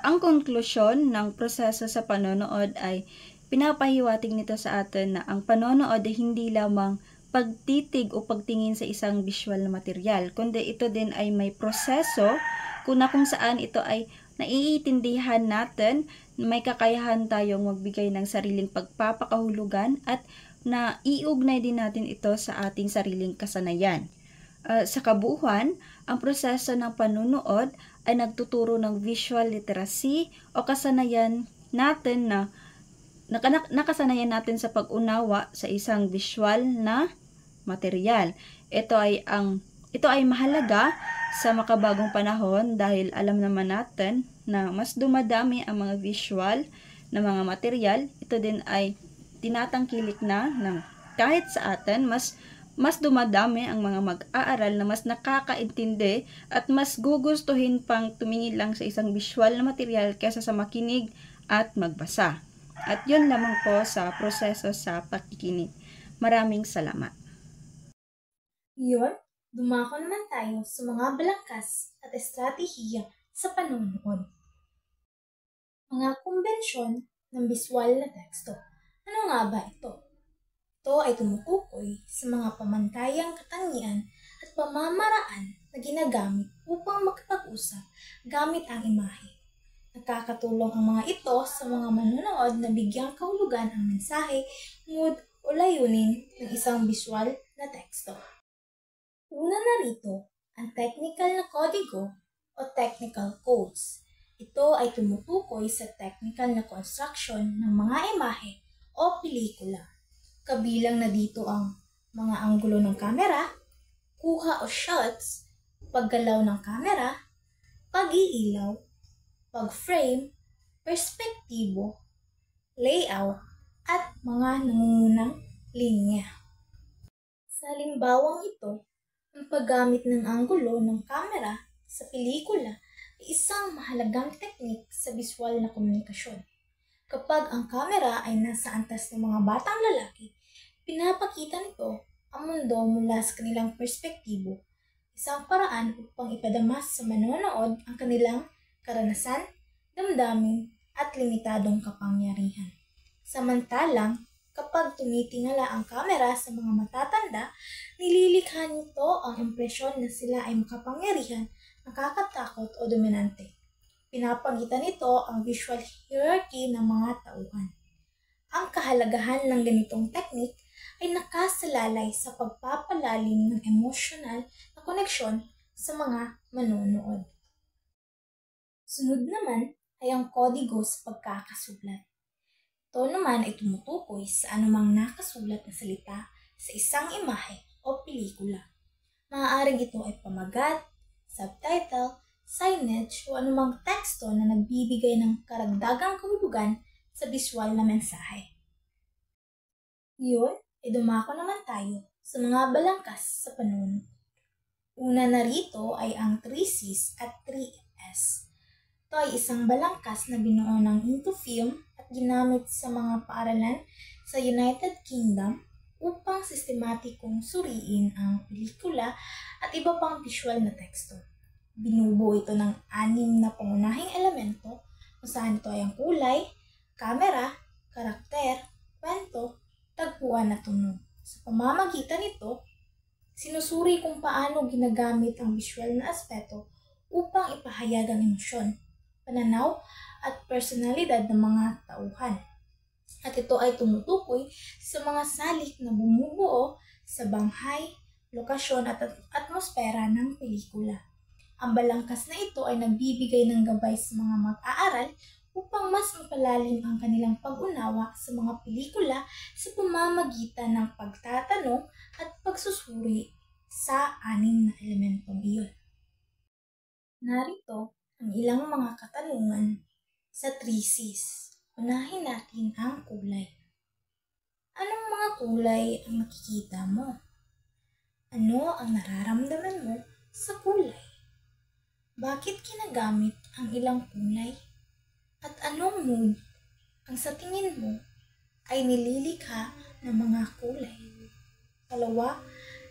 ang konklusyon ng proseso sa panonood ay pinapahiwatig nito sa atin na ang panonood ay hindi lamang pagtitig o pagtingin sa isang visual na material, kundi ito din ay may proseso kung saan ito ay naiintindihan natin, may kakayahan tayong magbigay ng sariling pagpapakahulugan at na iugnay din natin ito sa ating sariling kasanayan. Sa kabuuan, ang proseso ng panunood ay nagtuturo ng visual literacy o kasanayan natin na nakasanayan natin sa pag-unawa sa isang visual na material. Ito ay mahalaga sa makabagong panahon dahil alam naman natin na mas dumadami ang mga visual na mga material. Ito din ay tinatangkilik na ng kahit sa atin, mas dumadami ang mga mag-aaral na mas nakakaintindi at mas gugustuhin pang tumingin lang sa isang visual na material kaysa sa makinig at magbasa. At yun lamang po sa proseso sa pakikinig. Maraming salamat. Yun, dumako naman tayo sa mga balangkas at estratehiya sa panonood. Mga kumbensyon ng biswal na teksto. Ano nga ba ito? Ito ay tumutukoy sa mga pamantayang katangian at pamamaraan na ginagamit upang makipag-usap gamit ang imahe. Nakakatulong ang mga ito sa mga manonood na bigyang kahulugan ang mensahe, mood o layunin ng isang visual na teksto. Una na rito, ang technical na kodigo o technical codes. Ito ay tumutukoy sa technical na construction ng mga imahe o pelikula. Kabilang na dito ang mga anggulo ng kamera, kuha o shots, paggalaw ng kamera, pag-iilaw, pag-frame, perspektibo, layout, at mga nangungunang linya. Sa halimbawang ito, ang paggamit ng anggulo ng kamera sa pelikula ay isang mahalagang teknik sa visual na komunikasyon. Kapag ang kamera ay nasa antas ng mga batang lalaki, pinapakita nito ang mundo mula sa kanilang perspektibo, isang paraan upang ipadama sa manonood ang kanilang karanasan, damdamin, at limitadong kapangyarihan. Samantalang, kapag tumitingala ang kamera sa mga matatanda, nililikha nito ang impresyon na sila ay makapangyarihan, nakakatakot o dominante. Pinapagitan nito ang visual hierarchy ng mga tauhan. Ang kahalagahan ng ganitong teknik ay nakasalalay sa pagpapalalim ng emosyonal na koneksyon sa mga manonood. Sunod naman ay ang kodigo sa pagkakasulat. Ito naman ay tumutukoy sa anumang nakasulat na salita sa isang imahe o pelikula. Maaaring ito ay pamagat, subtitle, signage o anumang teksto na nagbibigay ng karagdagang kahulugan sa visual na mensahe. Ngayon, ay dumako naman tayo sa mga balangkas sa panunod. Una na rito ay ang 3Cs at 3S. Ito ay isang balangkas na binuo ng Intofilm at ginamit sa mga paaralan sa United Kingdom upang sistematikong suriin ang pelikula at iba pang visual na teksto. Binubuo ito ng 6 na pangunahing elemento kung saan ito ay ang kulay, kamera, karakter, kwento, tagpuan at tunog. Sa pamamagitan nito, sinusuri kung paano ginagamit ang visual na aspeto upang ipahayag ang emosyon, pananaw at personalidad ng mga tauhan. At ito ay tumutukoy sa mga salik na bumubuo sa banghay, lokasyon at atmosfera ng pelikula. Ang balangkas na ito ay nagbibigay ng gabay sa mga mag-aaral upang mas mapalalim ang kanilang pag-unawa sa mga pelikula sa pamamagitan ng pagtatanong at pagsusuri sa 6 na elementong iyon. Narito ang ilang mga katanungan sa 3Cs. Unahin natin ang kulay. Anong mga kulay ang nakikita mo? Ano ang nararamdaman mo sa kulay? Bakit ginagamit ang ilang kulay? At anong mood ang sa tingin mo ay nililikha ng mga kulay? Kalawa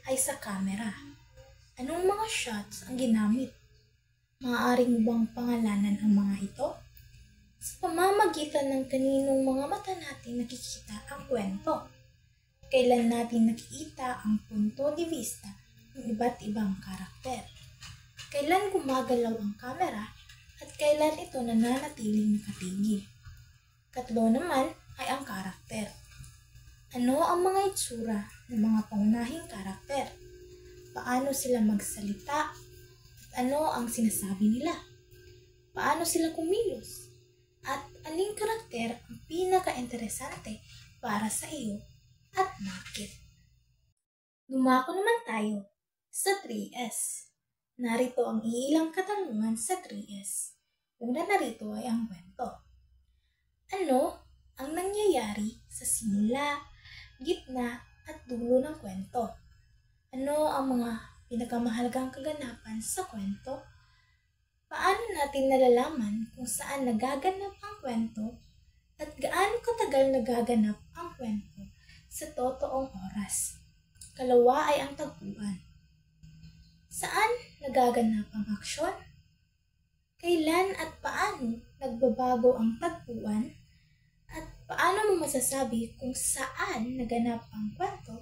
ay sa camera. Anong mga shots ang ginamit? Maaari mo bang pangalanan ang mga ito? Sa pamamagitan ng kaninong mga mata natin nakikita ang kwento? Kailan natin nakikita ang punto de vista ng iba't ibang karakter? Kailan gumagalaw ang kamera at kailan ito nananatiling nakatigil? Katlo naman ay ang karakter. Ano ang mga itsura ng mga pangunahing karakter? Paano sila magsalita? At ano ang sinasabi nila? Paano sila kumilos? At aling karakter ang pinaka-interesante para sa iyo at bakit? Dumako naman tayo sa 3S. Narito ang ilang katanungan sa 3S. Una narito ay ang kwento. Ano ang nangyayari sa simula, gitna at dulo ng kwento? Ano ang mga pinakamahalagang kaganapan sa kwento? Paano natin nalalaman kung saan nagaganap ang kwento at gaano katagal nagaganap ang kwento sa totoong oras? Kalawa ay ang tagpuan. Saan nagaganap ang aksyon? Kailan at paano nagbabago ang tagpuan? At paano mo masasabi kung saan naganap ang kwento?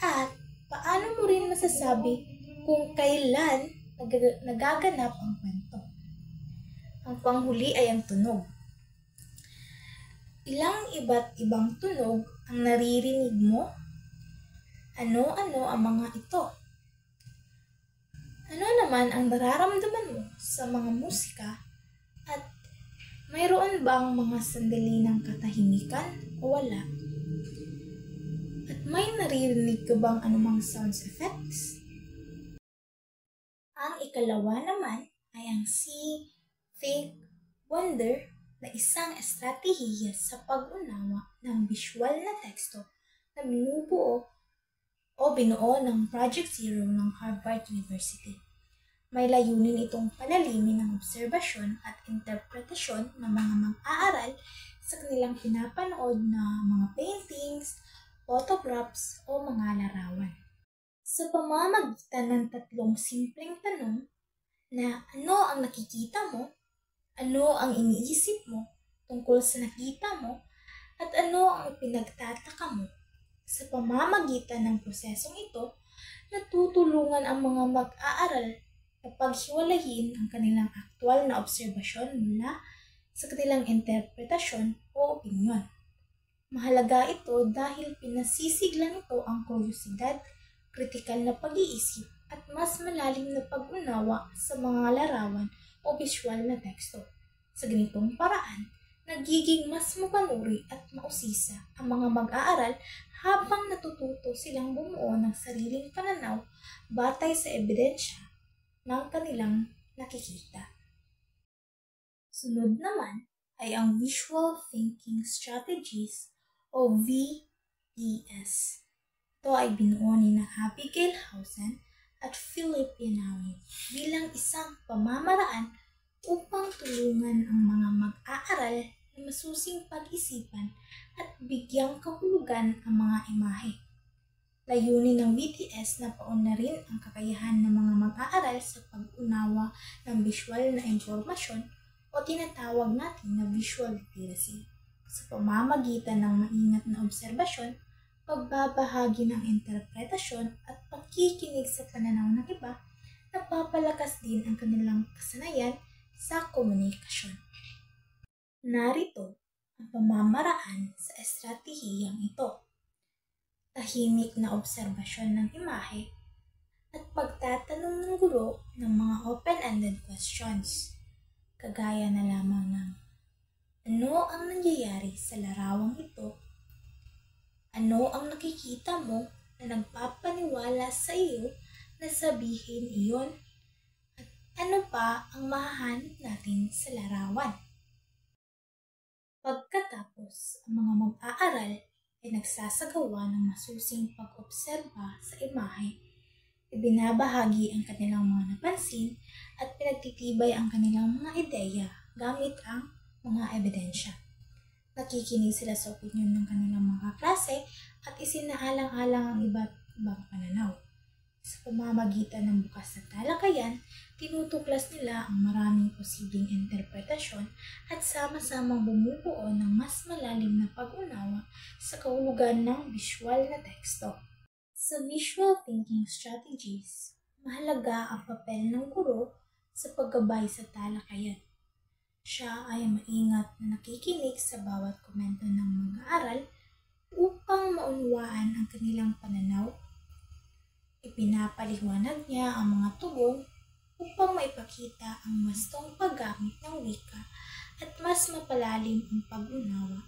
At paano mo rin masasabi kung kailan nagaganap ang kwento. Ang panghuli ay ang tunog. Ilang iba't ibang tunog ang naririnig mo? Ano-ano ang mga ito? Ano naman ang nararamdaman mo sa mga musika at mayroon bang mga sandali ng katahimikan o wala? At may naririnig ka bang anumang sounds effects? Ang ikalawa naman ay ang see, think, wonder na isang estratehiya sa pag-unawa ng visual na teksto na binuo ng Project Zero ng Harvard University. May layunin itong palalimin ng obserbasyon at interpretasyon ng mga mag-aaral sa kanilang pinapanood na mga paintings, photographs o mga larawan. Sa pamamagitan ng tatlong simpleng tanong na ano ang nakikita mo, ano ang iniisip mo tungkol sa nakita mo, at ano ang pinagtataka mo. Sa pamamagitan ng prosesong ito, natutulungan ang mga mag-aaral na paghiwalayin ang kanilang aktwal na obserbasyon mula sa kanilang interpretasyon o opinyon. Mahalaga ito dahil pinasisigla nito ang kuryosidad, kritikal na pag-iisip, at mas malalim na pag-unawa sa mga larawan o visual na teksto. Sa ganitong paraan, nagiging mas mapanuri at mausisa ang mga mag-aaral habang natututo silang bumuo ng sariling pananaw batay sa ebidensya ng kanilang nakikita. Sunod naman ay ang Visual Thinking Strategies o VTS. Ito ay binuo ni Abigail Hausen at Philip Yanawi bilang isang pamamaraan upang tulungan ang mga mag-aaral na masusing pag-isipan at bigyang kahulugan ang mga imahe. Layunin ng VTS na paunlarin ang kakayahan ng mga mag-aaral sa pag-unawa ng visual na impormasyon o tinatawag natin na visual literacy sa pamamagitan ng maingat na obserbasyon, pagbabahagi ng interpretasyon at pagkikinig sa pananaw ng iba. Napapalakas din ang kanilang kasanayan sa komunikasyon. Narito ang pamamaraan sa estratehiyang ito. Tahimik na obserbasyon ng imahe at pagtatanong ng guro ng mga open-ended questions, kagaya na lamang ng ano ang nangyayari sa larawang ito, ano ang nakikita mo na nagpapaniwala sa iyo na sabihin iyon, at ano pa ang mahahanap natin sa larawan. Pagkatapos, ang mga mag-aaral ay nagsasagawa ng masusing pag-obserba sa imahe, ibinabahagi ang kanilang mga napansin at pinagtitibay ang kanilang mga ideya gamit ang mga ebidensya. Nakikinig sila sa opinyon ng kanilang mga klase at isinaalang-alang ang iba't ibang pananaw. Sa pamamagitan ng bukas na talakayan, tinutuklas nila ang maraming posibleng interpretasyon at sama-samang bumubuo ng mas malalim na pag-unawa sa kahulugan ng visual na teksto. Sa visual thinking strategies, mahalaga ang papel ng guro sa paggabay sa talakayan. Siya ay maingat na nakikinig sa bawat komento ng mag-aaral upang maunawaan ang kanilang pananaw. Ipinapaliwanag niya ang mga tugon upang maipakita ang wastong paggamit ng wika at mas mapalalim ang pag-unawa.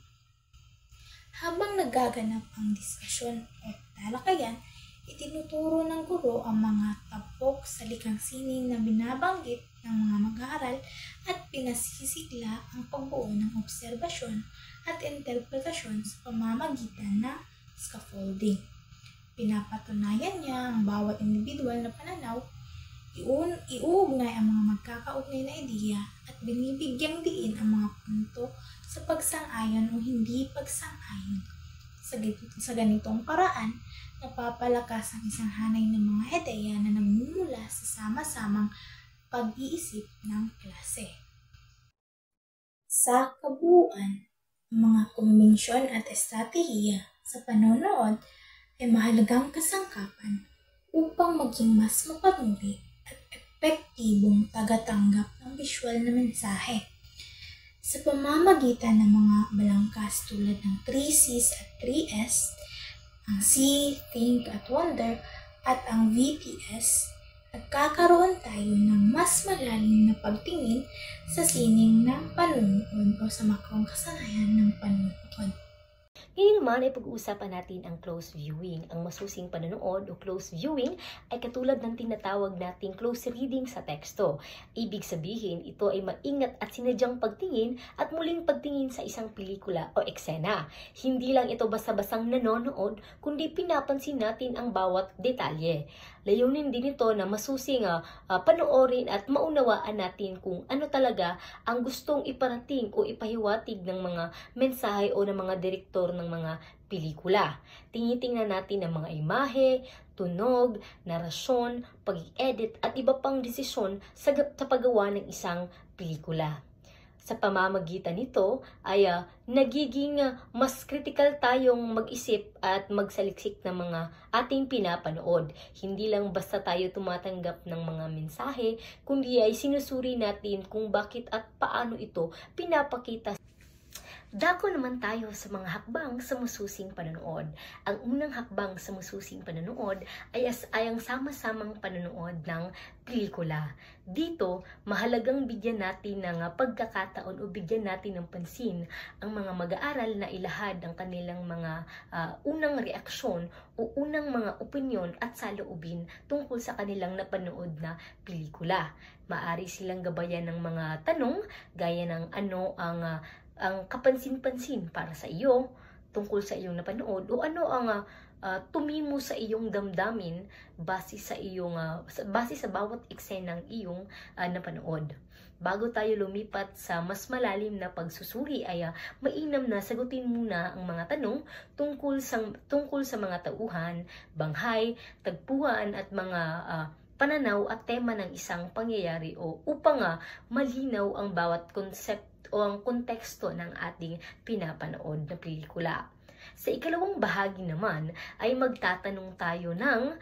Habang nagaganap ang diskusyon o talakayan, itinuturo ng guro ang mga tampok sa likhang sining na binabanggit ng mga mag-aaral at pinasisigla ang pagbuo ng obserbasyon at interpretasyon sa pamamagitan ng scaffolding. Pinapatunayan niya ang bawat individual na pananaw, iuugnay ang mga magkakaugnay na ideya at binibigyang diin ang mga punto sa pagsang-ayon o hindi pagsang-ayon. Sa ganitong paraan, napapalakas ang isang hanay ng mga ideya na nagmumula sa sama-samang pag-iisip ng klase. Sa kabuuan, ang mga kumbensyon at estratehiya sa panonood ay mahalagang kasangkapan upang maging mas mapanuri at epektibong tagatanggap ng visual na mensahe. Sa pamamagitan ng mga balangkas tulad ng 3Cs at 3S, ang See, Think at Wonder at ang VTS, nagkakaroon tayo ng mas malalim na pagtingin sa sining ng panunood o sa makrong kasanayan ng panunood. Ngayon naman ay pag-uusapan natin ang close viewing. Ang masusing panonood o close viewing ay katulad ng tinatawag nating close reading sa teksto. Ibig sabihin, ito ay maingat at sinadyang pagtingin at muling pagtingin sa isang pelikula o eksena. Hindi lang ito basta-bastang nanonood, kundi pinapansin natin ang bawat detalye. Layunin din ito na masusing panoorin at maunawaan natin kung ano talaga ang gustong iparating o ipahiwatig ng mga mensahe o ng mga direktor ng mga pelikula. Tinitingnan natin ang mga imahe, tunog, narasyon, pag-edit at iba pang desisyon sa paggawa ng isang pelikula. Sa pamamagitan nito ay nagiging mas critical tayong mag-isip at magsaliksik ng mga ating pinapanood. Hindi lang basta tayo tumatanggap ng mga mensahe, kundi ay sinusuri natin kung bakit at paano ito pinapakita. Dako naman tayo sa mga hakbang sa masusing panonood. Ang unang hakbang sa masusing panonood ay ang sama-samang panonood ng pelikula. Dito, mahalagang bigyan natin ng pagkakataon o bigyan natin ng pansin ang mga mag-aaral na ilahad ang kanilang mga unang reaksyon o unang mga opinyon at saloobin tungkol sa kanilang napanood na pelikula. Maaari silang gabayan ng mga tanong gaya ng ano ang kapansin-pansin para sa iyo tungkol sa iyong napanood o ano ang tumimo sa iyong damdamin base sa bawat eksenang iyong napanood. Bago tayo lumipat sa mas malalim na pagsusuri ay mainam na sagutin muna ang mga tanong tungkol sa mga tauhan, banghay, tagpuan at mga pananaw at tema ng isang pangyayari o upang malinaw ang bawat concept o ang konteksto ng ating pinapanood na pelikula. Sa ikalawang bahagi naman ay magtatanong tayo ng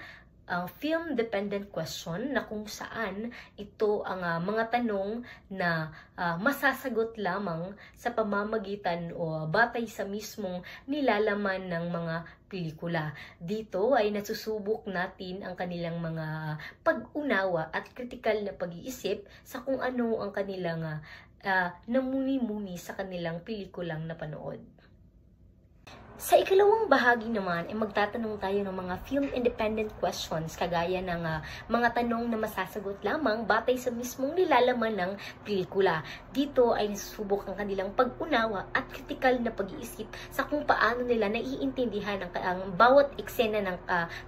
film-dependent question na kung saan ito ang mga tanong na masasagot lamang sa pamamagitan o batay sa mismong nilalaman ng mga pelikula. Dito ay nasusubok natin ang kanilang mga pag-unawa at kritikal na pag-iisip sa kung ano ang kanilang namuni-muni sa kanilang pelikulang napanood. Sa ikalawang bahagi naman ay magtatanong tayo ng mga film-independent questions kagaya ng mga tanong na masasagot lamang batay sa mismong nilalaman ng pelikula. Dito ay nasusubok ang kanilang pag-unawa at kritikal na pag-iisip sa kung paano nila naiintindihan ang bawat eksena ng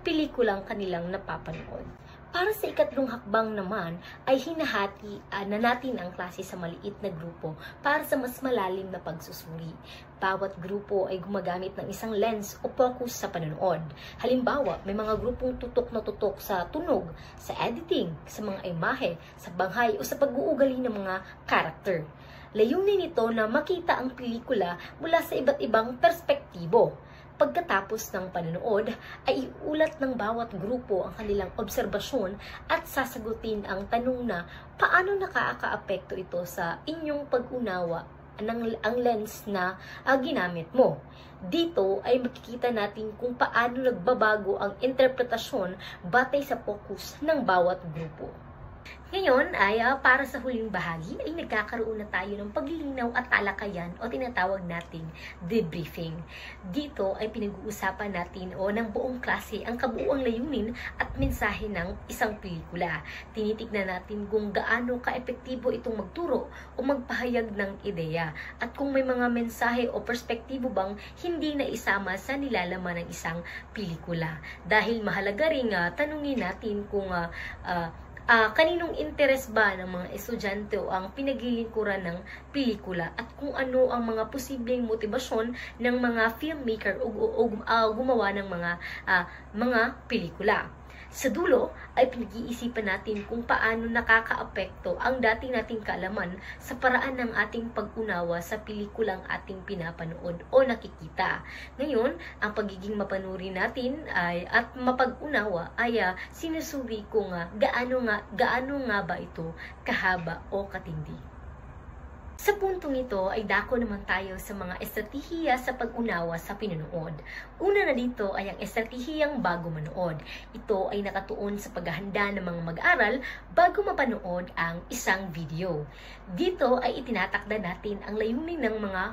pelikulang kanilang napapanood. Para sa ikatlong hakbang naman ay hinahati na natin ang klase sa maliit na grupo para sa mas malalim na pagsusuri. Bawat grupo ay gumagamit ng isang lens o focus sa panonood. Halimbawa, may mga grupong tutok na tutok sa tunog, sa editing, sa mga imahe, sa banghay o sa pag-uugali ng mga karakter. Layunin nito na makita ang pelikula mula sa iba't ibang perspektibo. Pagkatapos ng panonood ay iulat ng bawat grupo ang kanilang obserbasyon at sasagutin ang tanong na paano nakakaapekto ito sa inyong pag-unawa ang lens na ginamit mo. Dito ay makikita natin kung paano nagbabago ang interpretasyon batay sa focus ng bawat grupo. Ngayon ay para sa huling bahagi ay nagkakaroon na tayo ng paglilinaw at talakayan o tinatawag nating debriefing. Dito ay pinag-uusapan natin ng buong klase ang kabuuang layunin at mensahe ng isang pelikula. Tinitignan natin kung gaano kaepektibo itong magturo o magpahayag ng ideya at kung may mga mensahe o perspektibo bang hindi na isama sa nilalaman ng isang pelikula. Dahil mahalaga ring tanungin natin kung kaninong interes ba ng mga estudyante o ang pinaglilingkuran ng pelikula at kung ano ang mga posibleng motibasyon ng mga filmmaker o gumawa ng mga pelikula. Sa dulo ay pinag-iisipan natin kung paano nakakaapekto ang dati nating kaalaman sa paraan ng ating pag-unawa sa pelikulang ating pinapanood o nakikita. Ngayon, ang pagiging mapanuri natin at mapag-unawa ay sinusuri ko gaano nga ba ito kahaba o katindi. Sa puntong ito ay dako naman tayo sa mga estratehiya sa pag-unawa sa pinanood. Una na dito ay ang estratehiyang bago manood. Ito ay nakatuon sa paghahanda ng mga mag-aaral bago mapanood ang isang video. Dito ay itinatakda natin ang layunin ng mga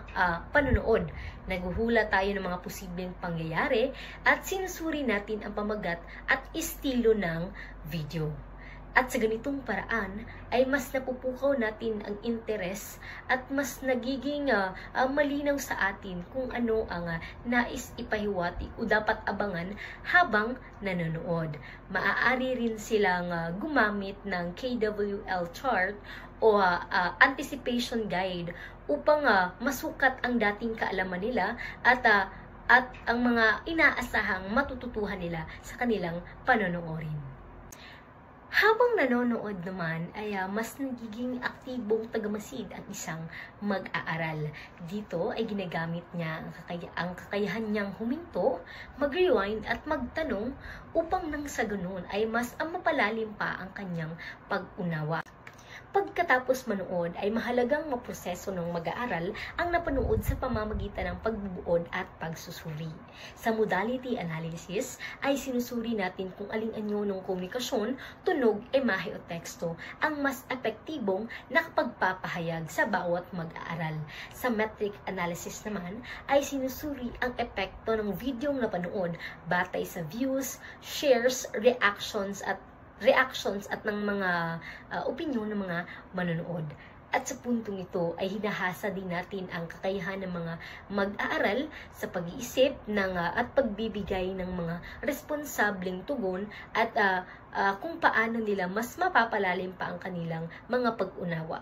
panonood. Naghuhula tayo ng mga posibleng pangyayari at sinusuri natin ang pamagat at estilo ng video. At sa ganitong paraan ay mas napupukaw natin ang interes at mas nagiging malinaw sa atin kung ano ang nais ipahiwatig o dapat abangan habang nanonood. Maaari rin silang gumamit ng KWL chart o anticipation guide upang masukat ang dating kaalaman nila at ang mga inaasahang matututuhan nila sa kanilang panonoorin. Habang nanonood naman ay mas nagiging aktibong tagamasid ang isang mag-aaral. Dito ay ginagamit niya ang kakayahan niyang huminto, mag-rewind at magtanong upang nang sa ganun ay mas mapalalim pa ang kanyang pag-unawa. Pagkatapos manood ay mahalagang maproseso ng mag-aaral ang napanood sa pamamagitan ng pagbubuod at pagsusuri. Sa modality analysis ay sinusuri natin kung aling anyo ng komunikasyon, tunog, imahe o teksto ang mas epektibong nakapagpapahayag sa bawat mag-aaral. Sa metric analysis naman ay sinusuri ang epekto ng videong napanood batay sa views, shares, reactions at ng mga opinyon ng mga manonood. At sa puntong ito ay hinahasa din natin ang kakayahan ng mga mag-aaral sa pag-iisip at pagbibigay ng mga responsableng tugon at kung paano nila mas mapapalalim pa ang kanilang mga pag-unawa.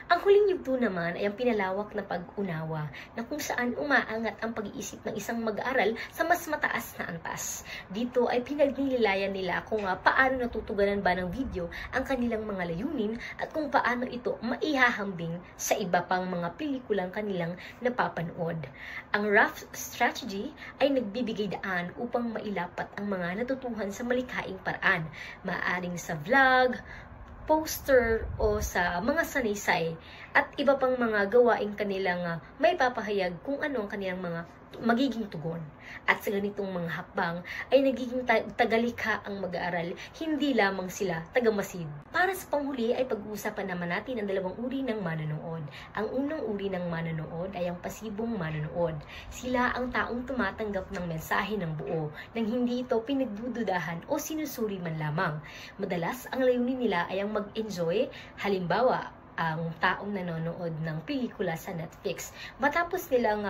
Ang huling yugto naman ay ang pinalawak na pag-unawa na kung saan umaangat ang pag-iisip ng isang mag-aaral sa mas mataas na antas. Dito ay pinagninilayan nila kung paano natutuganan ba ng video ang kanilang mga layunin at kung paano ito maihahambing sa iba pang mga pelikulang kanilang napapanood. Ang rough strategy ay nagbibigay daan upang mailapat ang mga natutuhan sa malikhaing paraan, maaaring sa vlog, poster o sa mga sanaysay at iba pang mga gawaing kanilang may papahayag kung ano ang kanilang mga magiging tugon. At sa ganitong mga hakbang ay nagiging tagalikha ang mag-aaral, hindi lamang sila tagamasid. Para sa panghuli ay pag-uusapan naman natin ang dalawang uri ng manonood. Ang unang uri ng manonood ay ang pasibong manonood. Sila ang taong tumatanggap ng mensahe ng buo nang hindi ito pinagdududahan o sinusuri man lamang. Madalas ang layunin nila ay ang mag-enjoy, halimbawa ang taong nanonood ng pelikula sa Netflix. Matapos nilang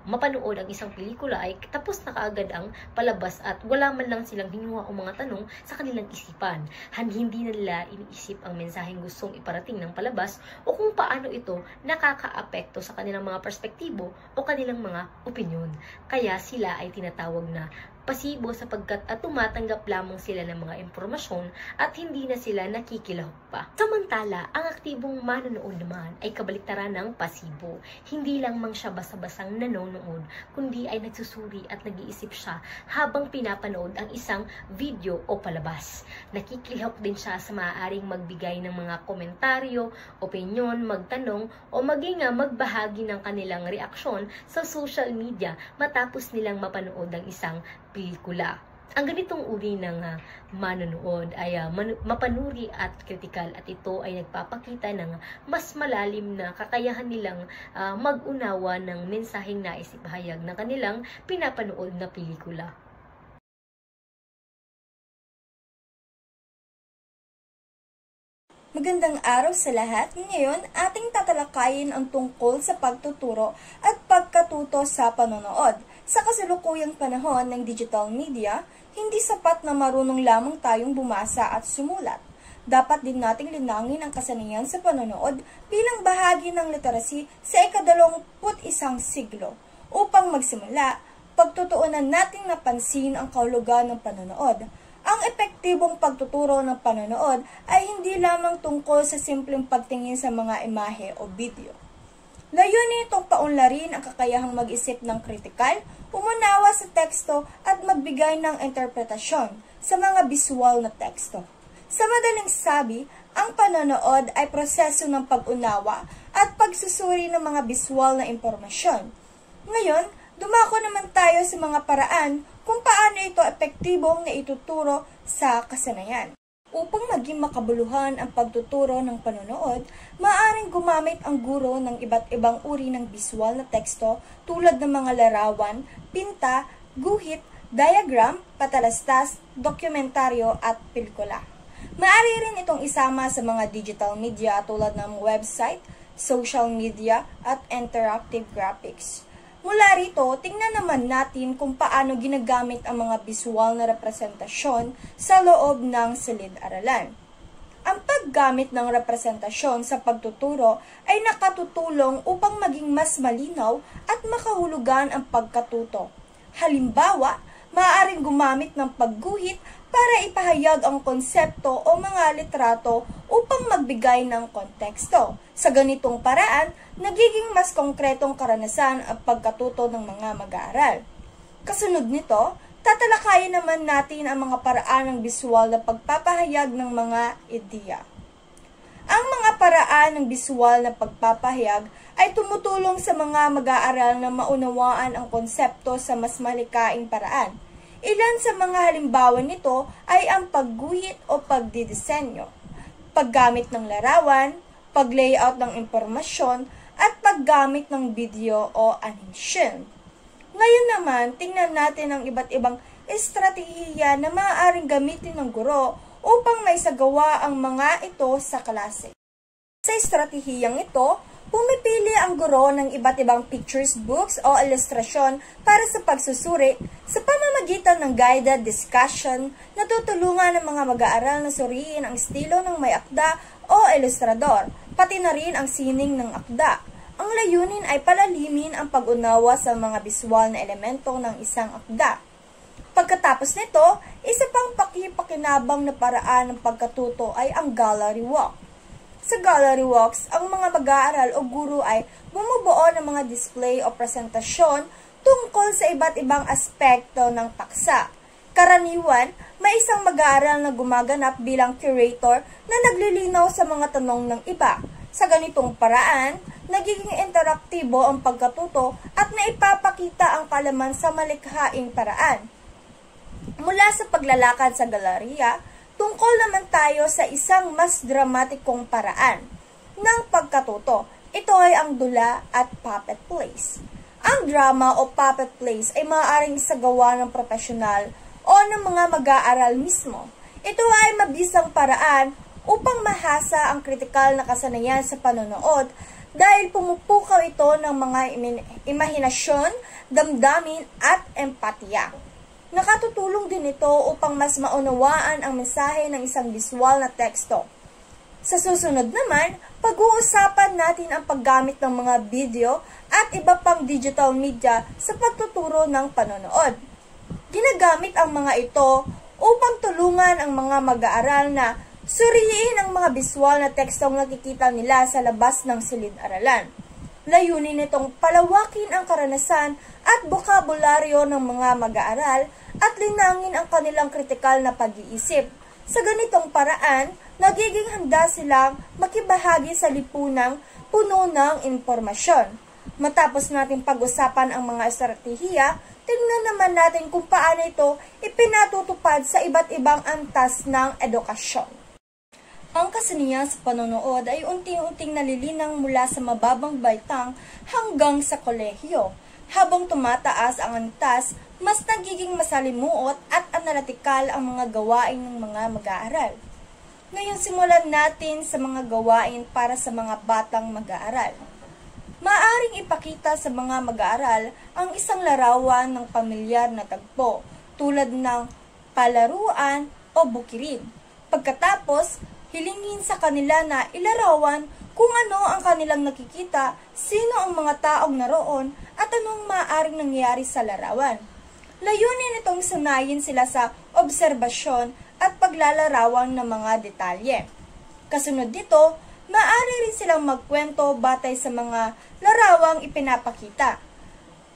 mapanood ang isang pelikula ay tapos na kaagad ang palabas at wala man lang silang hinuha o mga tanong sa kanilang isipan. Hindi na nila iniisip ang mensaheng gustong iparating ng palabas o kung paano ito nakakaapekto sa kanilang mga perspektibo o kanilang mga opinyon. Kaya sila ay tinatawag na pasibo sapagkat tumatanggap lamang sila ng mga impormasyon at hindi na sila nakikilahok pa. Samantala, ang aktibong manonood naman ay kabaliktaran ng pasibo. Hindi lamang siya basta-bastang nanonood, kundi ay nagsusuri at nag-iisip siya habang pinapanood ang isang video o palabas. Nakikilahok din siya sa maaaring magbigay ng mga komentaryo, opinyon, magtanong o maging magbahagi ng kanilang reaksyon sa social media matapos nilang mapanood ang isang pelikula. Ang ganitong uri ng manonood ay mapanuri at kritikal at ito ay nagpapakita ng mas malalim na kakayahan nilang mag-unawa ng mensaheng nais ipahayag ng kanilang pinapanood na pelikula. Magandang araw sa lahat. Ngayon, ating tatalakayin ang tungkol sa pagtuturo at pagkatuto sa panonood. Sa kasalukuyang panahon ng digital media, hindi sapat na marunong lamang tayong bumasa at sumulat. Dapat din nating linangin ang kasanayan sa panonood bilang bahagi ng literacy sa ika-21 siglo. Upang magsimula, pagtutuunan nating napansin ang kahulugan ng panonood. Ang epektibong pagtuturo ng panonood ay hindi lamang tungkol sa simpleng pagtingin sa mga imahe o video. Layunin itong paunlarin ang kakayahang mag-isip ng kritikal, umunawa sa teksto at magbigay ng interpretasyon sa mga visual na teksto. Sa madaling sabi, ang panonood ay proseso ng pag-unawa at pagsusuri ng mga visual na impormasyon. Ngayon, dumako naman tayo sa mga paraan kung paano ito epektibong na ituturo sa kasanayan. Upang maging makabuluhan ang pagtuturo ng panonood, maaaring gumamit ang guro ng iba't ibang uri ng visual na teksto tulad ng mga larawan, pinta, guhit, diagram, patalastas, dokumentaryo at pelikula. Maaari rin itong isama sa mga digital media tulad ng website, social media at interactive graphics. Mula rito, tingnan naman natin kung paano ginagamit ang mga visual na representasyon sa loob ng silid-aralan. Ang paggamit ng representasyon sa pagtuturo ay nakatutulong upang maging mas malinaw at makahulugan ang pagkatuto. Halimbawa, maaaring gumamit ng pagguhit para ipahayag ang konsepto o mga litrato upang magbigay ng konteksto. Sa ganitong paraan, nagiging mas konkretong karanasan ang pagkatuto ng mga mag-aaral. Kasunod nito, tatalakayin naman natin ang mga paraan ng visual na pagpapahayag ng mga ideya. Ang mga paraan ng visual na pagpapahayag ay tumutulong sa mga mag-aaral na maunawaan ang konsepto sa mas malikaing paraan. Ilan sa mga halimbawa nito ay ang pagguhit o pagdidisenyo, paggamit ng larawan, pag-layout ng impormasyon, at paggamit ng video o animation. Ngayon naman, tingnan natin ang iba't ibang estratehiya na maaaring gamitin ng guro upang maisagawa ang mga ito sa klase. Sa estratehiyang ito, pumipili ang guro ng iba't ibang pictures, books o ilustrasyon para sa pagsusuri sa pamamagitan ng guided discussion na tutulungan ng mga mag-aaral na suriin ang estilo ng may akda o ilustrador, pati na rin ang sining ng akda. Ang layunin ay palalimin ang pag-unawa sa mga visual na elemento ng isang akda. Pagkatapos nito, isa pang pakipakinabang na paraan ng pagkatuto ay ang gallery walk. Sa gallery walks, ang mga mag-aaral o guro ay bumubuo ng mga display o presentasyon tungkol sa iba't ibang aspekto ng paksa. Karaniwan, may isang mag-aaral na gumaganap bilang curator na naglilinaw sa mga tanong ng iba. Sa ganitong paraan, nagiging interaktibo ang pagkatuto at naipapakita ang kalaman sa malikhaing paraan. Mula sa paglalakad sa galeriya, tungkol naman tayo sa isang mas dramatikong paraan ng pagkatuto. Ito ay ang dula at puppet plays. Ang drama o puppet plays ay maaaring isagawa ng profesional o ng mga mag-aaral mismo. Ito ay mabisang paraan upang mahasa ang kritikal na kasanayan sa panonood dahil pumupukaw ito ng mga imahinasyon, damdamin at empatiya. Nakatutulong din ito upang mas maunawaan ang mensahe ng isang visual na teksto. Sa susunod naman, pag-uusapan natin ang paggamit ng mga video at iba pang digital media sa pagtuturo ng panonood. Ginagamit ang mga ito upang tulungan ang mga mag-aaral na suriin ang mga visual na tekstong nakikita nila sa labas ng silid-aralan. Layunin nitong palawakin ang karanasan at bokabularyo ng mga mag-aaral at linangin ang kanilang kritikal na pag-iisip. Sa ganitong paraan, nagiging handa silang makibahagi sa lipunang puno ng impormasyon. Matapos natin pag-usapan ang mga estratehiya, tingnan naman natin kung paano ito ipinatutupad sa iba't ibang antas ng edukasyon. Ang kasanayan sa panonood ay unti-unting nalilinang mula sa mababang baitang hanggang sa kolehiyo. Habang tumataas ang antas, mas nagiging masalimuot at analitikal ang mga gawain ng mga mag-aaral. Ngayon simulan natin sa mga gawain para sa mga batang mag-aaral. Maaring ipakita sa mga mag-aaral ang isang larawan ng pamilyar na tagpo, tulad ng palaruan o bukirin. Pagkatapos, hilingin sa kanila na ilarawan kung ano ang kanilang nakikita, sino ang mga taong naroon, at anong maaaring nangyari sa larawan. Layunin itong sanayin sila sa obserbasyon at paglalarawan ng mga detalye. Kasunod nito, maaari rin silang magkwento batay sa mga larawang ipinapakita,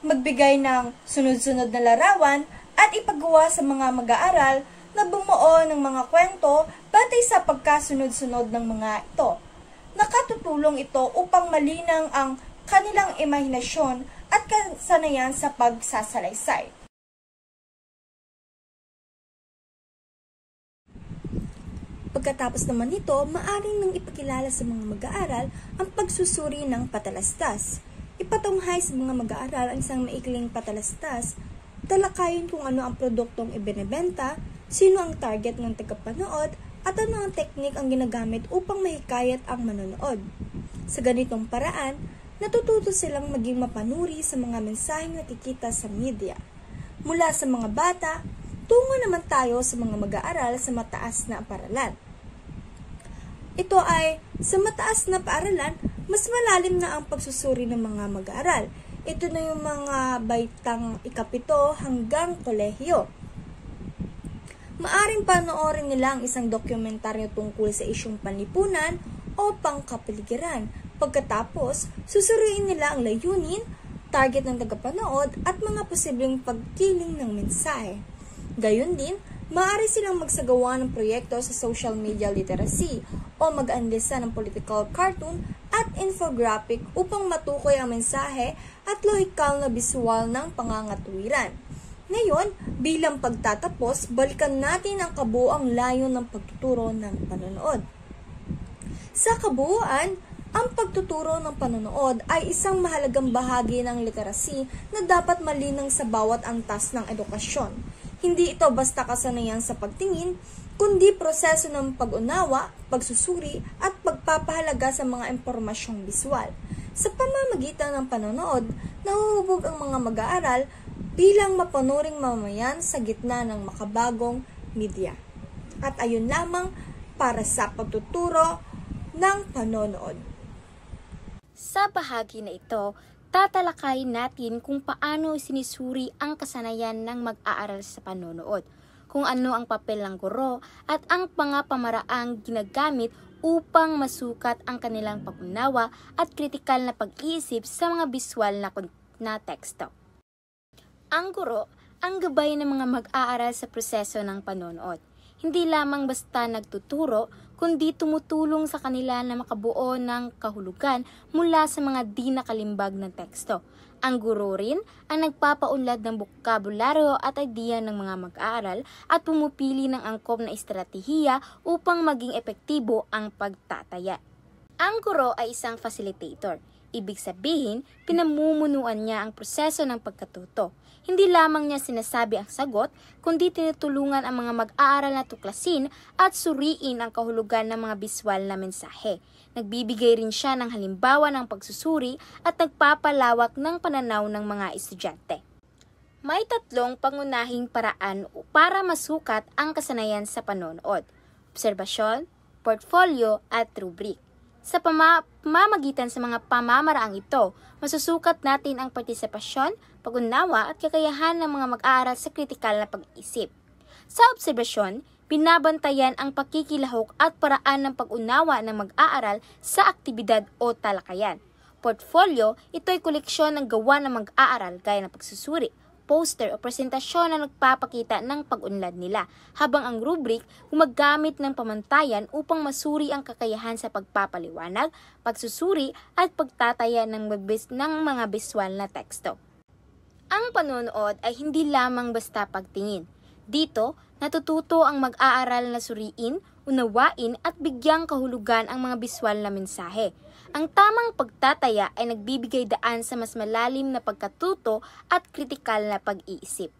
magbigay ng sunod-sunod na larawan at ipagawa sa mga mag-aaral na bumuo ng mga kwento batay sa pagkasunod-sunod ng mga ito. Nakatutulong ito upang malinang ang kanilang imahinasyon at kasanayan sa pagsasalaysay. Pagkatapos naman nito, maaring nang ipakilala sa mga mag-aaral ang pagsusuri ng patalastas. Ipatunghay sa mga mag-aaral ang isang maikling patalastas, talakayin kung ano ang produktong ibinebenta, sino ang target ng tagapanood, at ano ang teknik ang ginagamit upang mahikayat ang manonood. Sa ganitong paraan, natututo silang maging mapanuri sa mga mensaheng nakikita sa media. Mula sa mga bata, tungo naman tayo sa mga mag-aaral sa mataas na paaralan. Ito ay, sa mataas na paaralan, mas malalim na ang pagsusuri ng mga mag-aaral. Ito na yung mga baitang ikapito hanggang kolehiyo. Maaring panoorin nila ang isang dokumentaryo tungkol sa isyong panlipunan o pangkapaligiran. Pagkatapos, susuriin nila ang layunin, target ng tagapanood at mga posibleng pagkiling ng mensahe. Gayon din, maaari silang magsagawa ng proyekto sa social media literacy o mag-anlisa ng political cartoon at infographic upang matukoy ang mensahe at lohikal na visual ng pangangatuwiran. Ngayon, bilang pagtatapos, balikan natin ang kabuuang layon ng pagtuturo ng panonood. Sa kabuuan, ang pagtuturo ng panonood ay isang mahalagang bahagi ng literacy na dapat malinang sa bawat antas ng edukasyon. Hindi ito basta kasanayan sa pagtingin, kundi proseso ng pag-unawa, pagsusuri at pagpapahalaga sa mga impormasyong biswal. Sa pamamagitan ng panonood, nahuhubog ang mga mag-aaral bilang mapanuring mamamayan sa gitna ng makabagong media. At ayun lamang para sa pagtuturo ng panonood. Sa bahagi na ito, tatalakayin natin kung paano sinisuri ang kasanayan ng mag-aaral sa panonood, kung ano ang papel ng guro at ang mga pamaraang ginagamit upang masukat ang kanilang pag-unawa at kritikal na pag-iisip sa mga biswal na teksto. Ang guro ang gabay ng mga mag-aaral sa proseso ng panonood. Hindi lamang basta nagtuturo, kundi tumutulong sa kanila na makabuo ng kahulugan mula sa mga di nakalimbag ng teksto. Ang guro rin ang nagpapaunlad ng bokabularyo at idea ng mga mag-aaral at pumupili ng angkop na estratehiya upang maging epektibo ang pagtataya. Ang guro ay isang facilitator. Ibig sabihin, pinamumunuan niya ang proseso ng pagkatuto. Hindi lamang niya sinasabi ang sagot, kundi tinutulungan ang mga mag-aaral na tuklasin at suriin ang kahulugan ng mga biswal na mensahe. Nagbibigay rin siya ng halimbawa ng pagsusuri at nagpapalawak ng pananaw ng mga estudyante. May tatlong pangunahing paraan para masukat ang kasanayan sa panonood: obserbasyon, portfolio at rubric. Sa pamamagitan sa mga pamamaraang ito, masusukat natin ang partisipasyon, pag-unawa at kakayahan ng mga mag-aaral sa kritikal na pag-iisip. Sa obserbasyon, binabantayan ang pakikilahok at paraan ng pag-unawa ng mag-aaral sa aktibidad o talakayan. Portfolio, ito'y koleksyon ng gawa ng mag-aaral gaya ng pagsusuri, poster o presentasyon na nagpapakita ng pag-unlad nila, habang ang rubric gumagamit ng pamantayan upang masuri ang kakayahan sa pagpapaliwanag, pagsusuri at pagtataya ng mga biswal na teksto. Ang panonood ay hindi lamang basta pagtingin. Dito, natututo ang mag-aaral na suriin, unawain at bigyang kahulugan ang mga biswal na mensahe. Ang tamang pagtataya ay nagbibigay daan sa mas malalim na pagkatuto at kritikal na pag-iisip.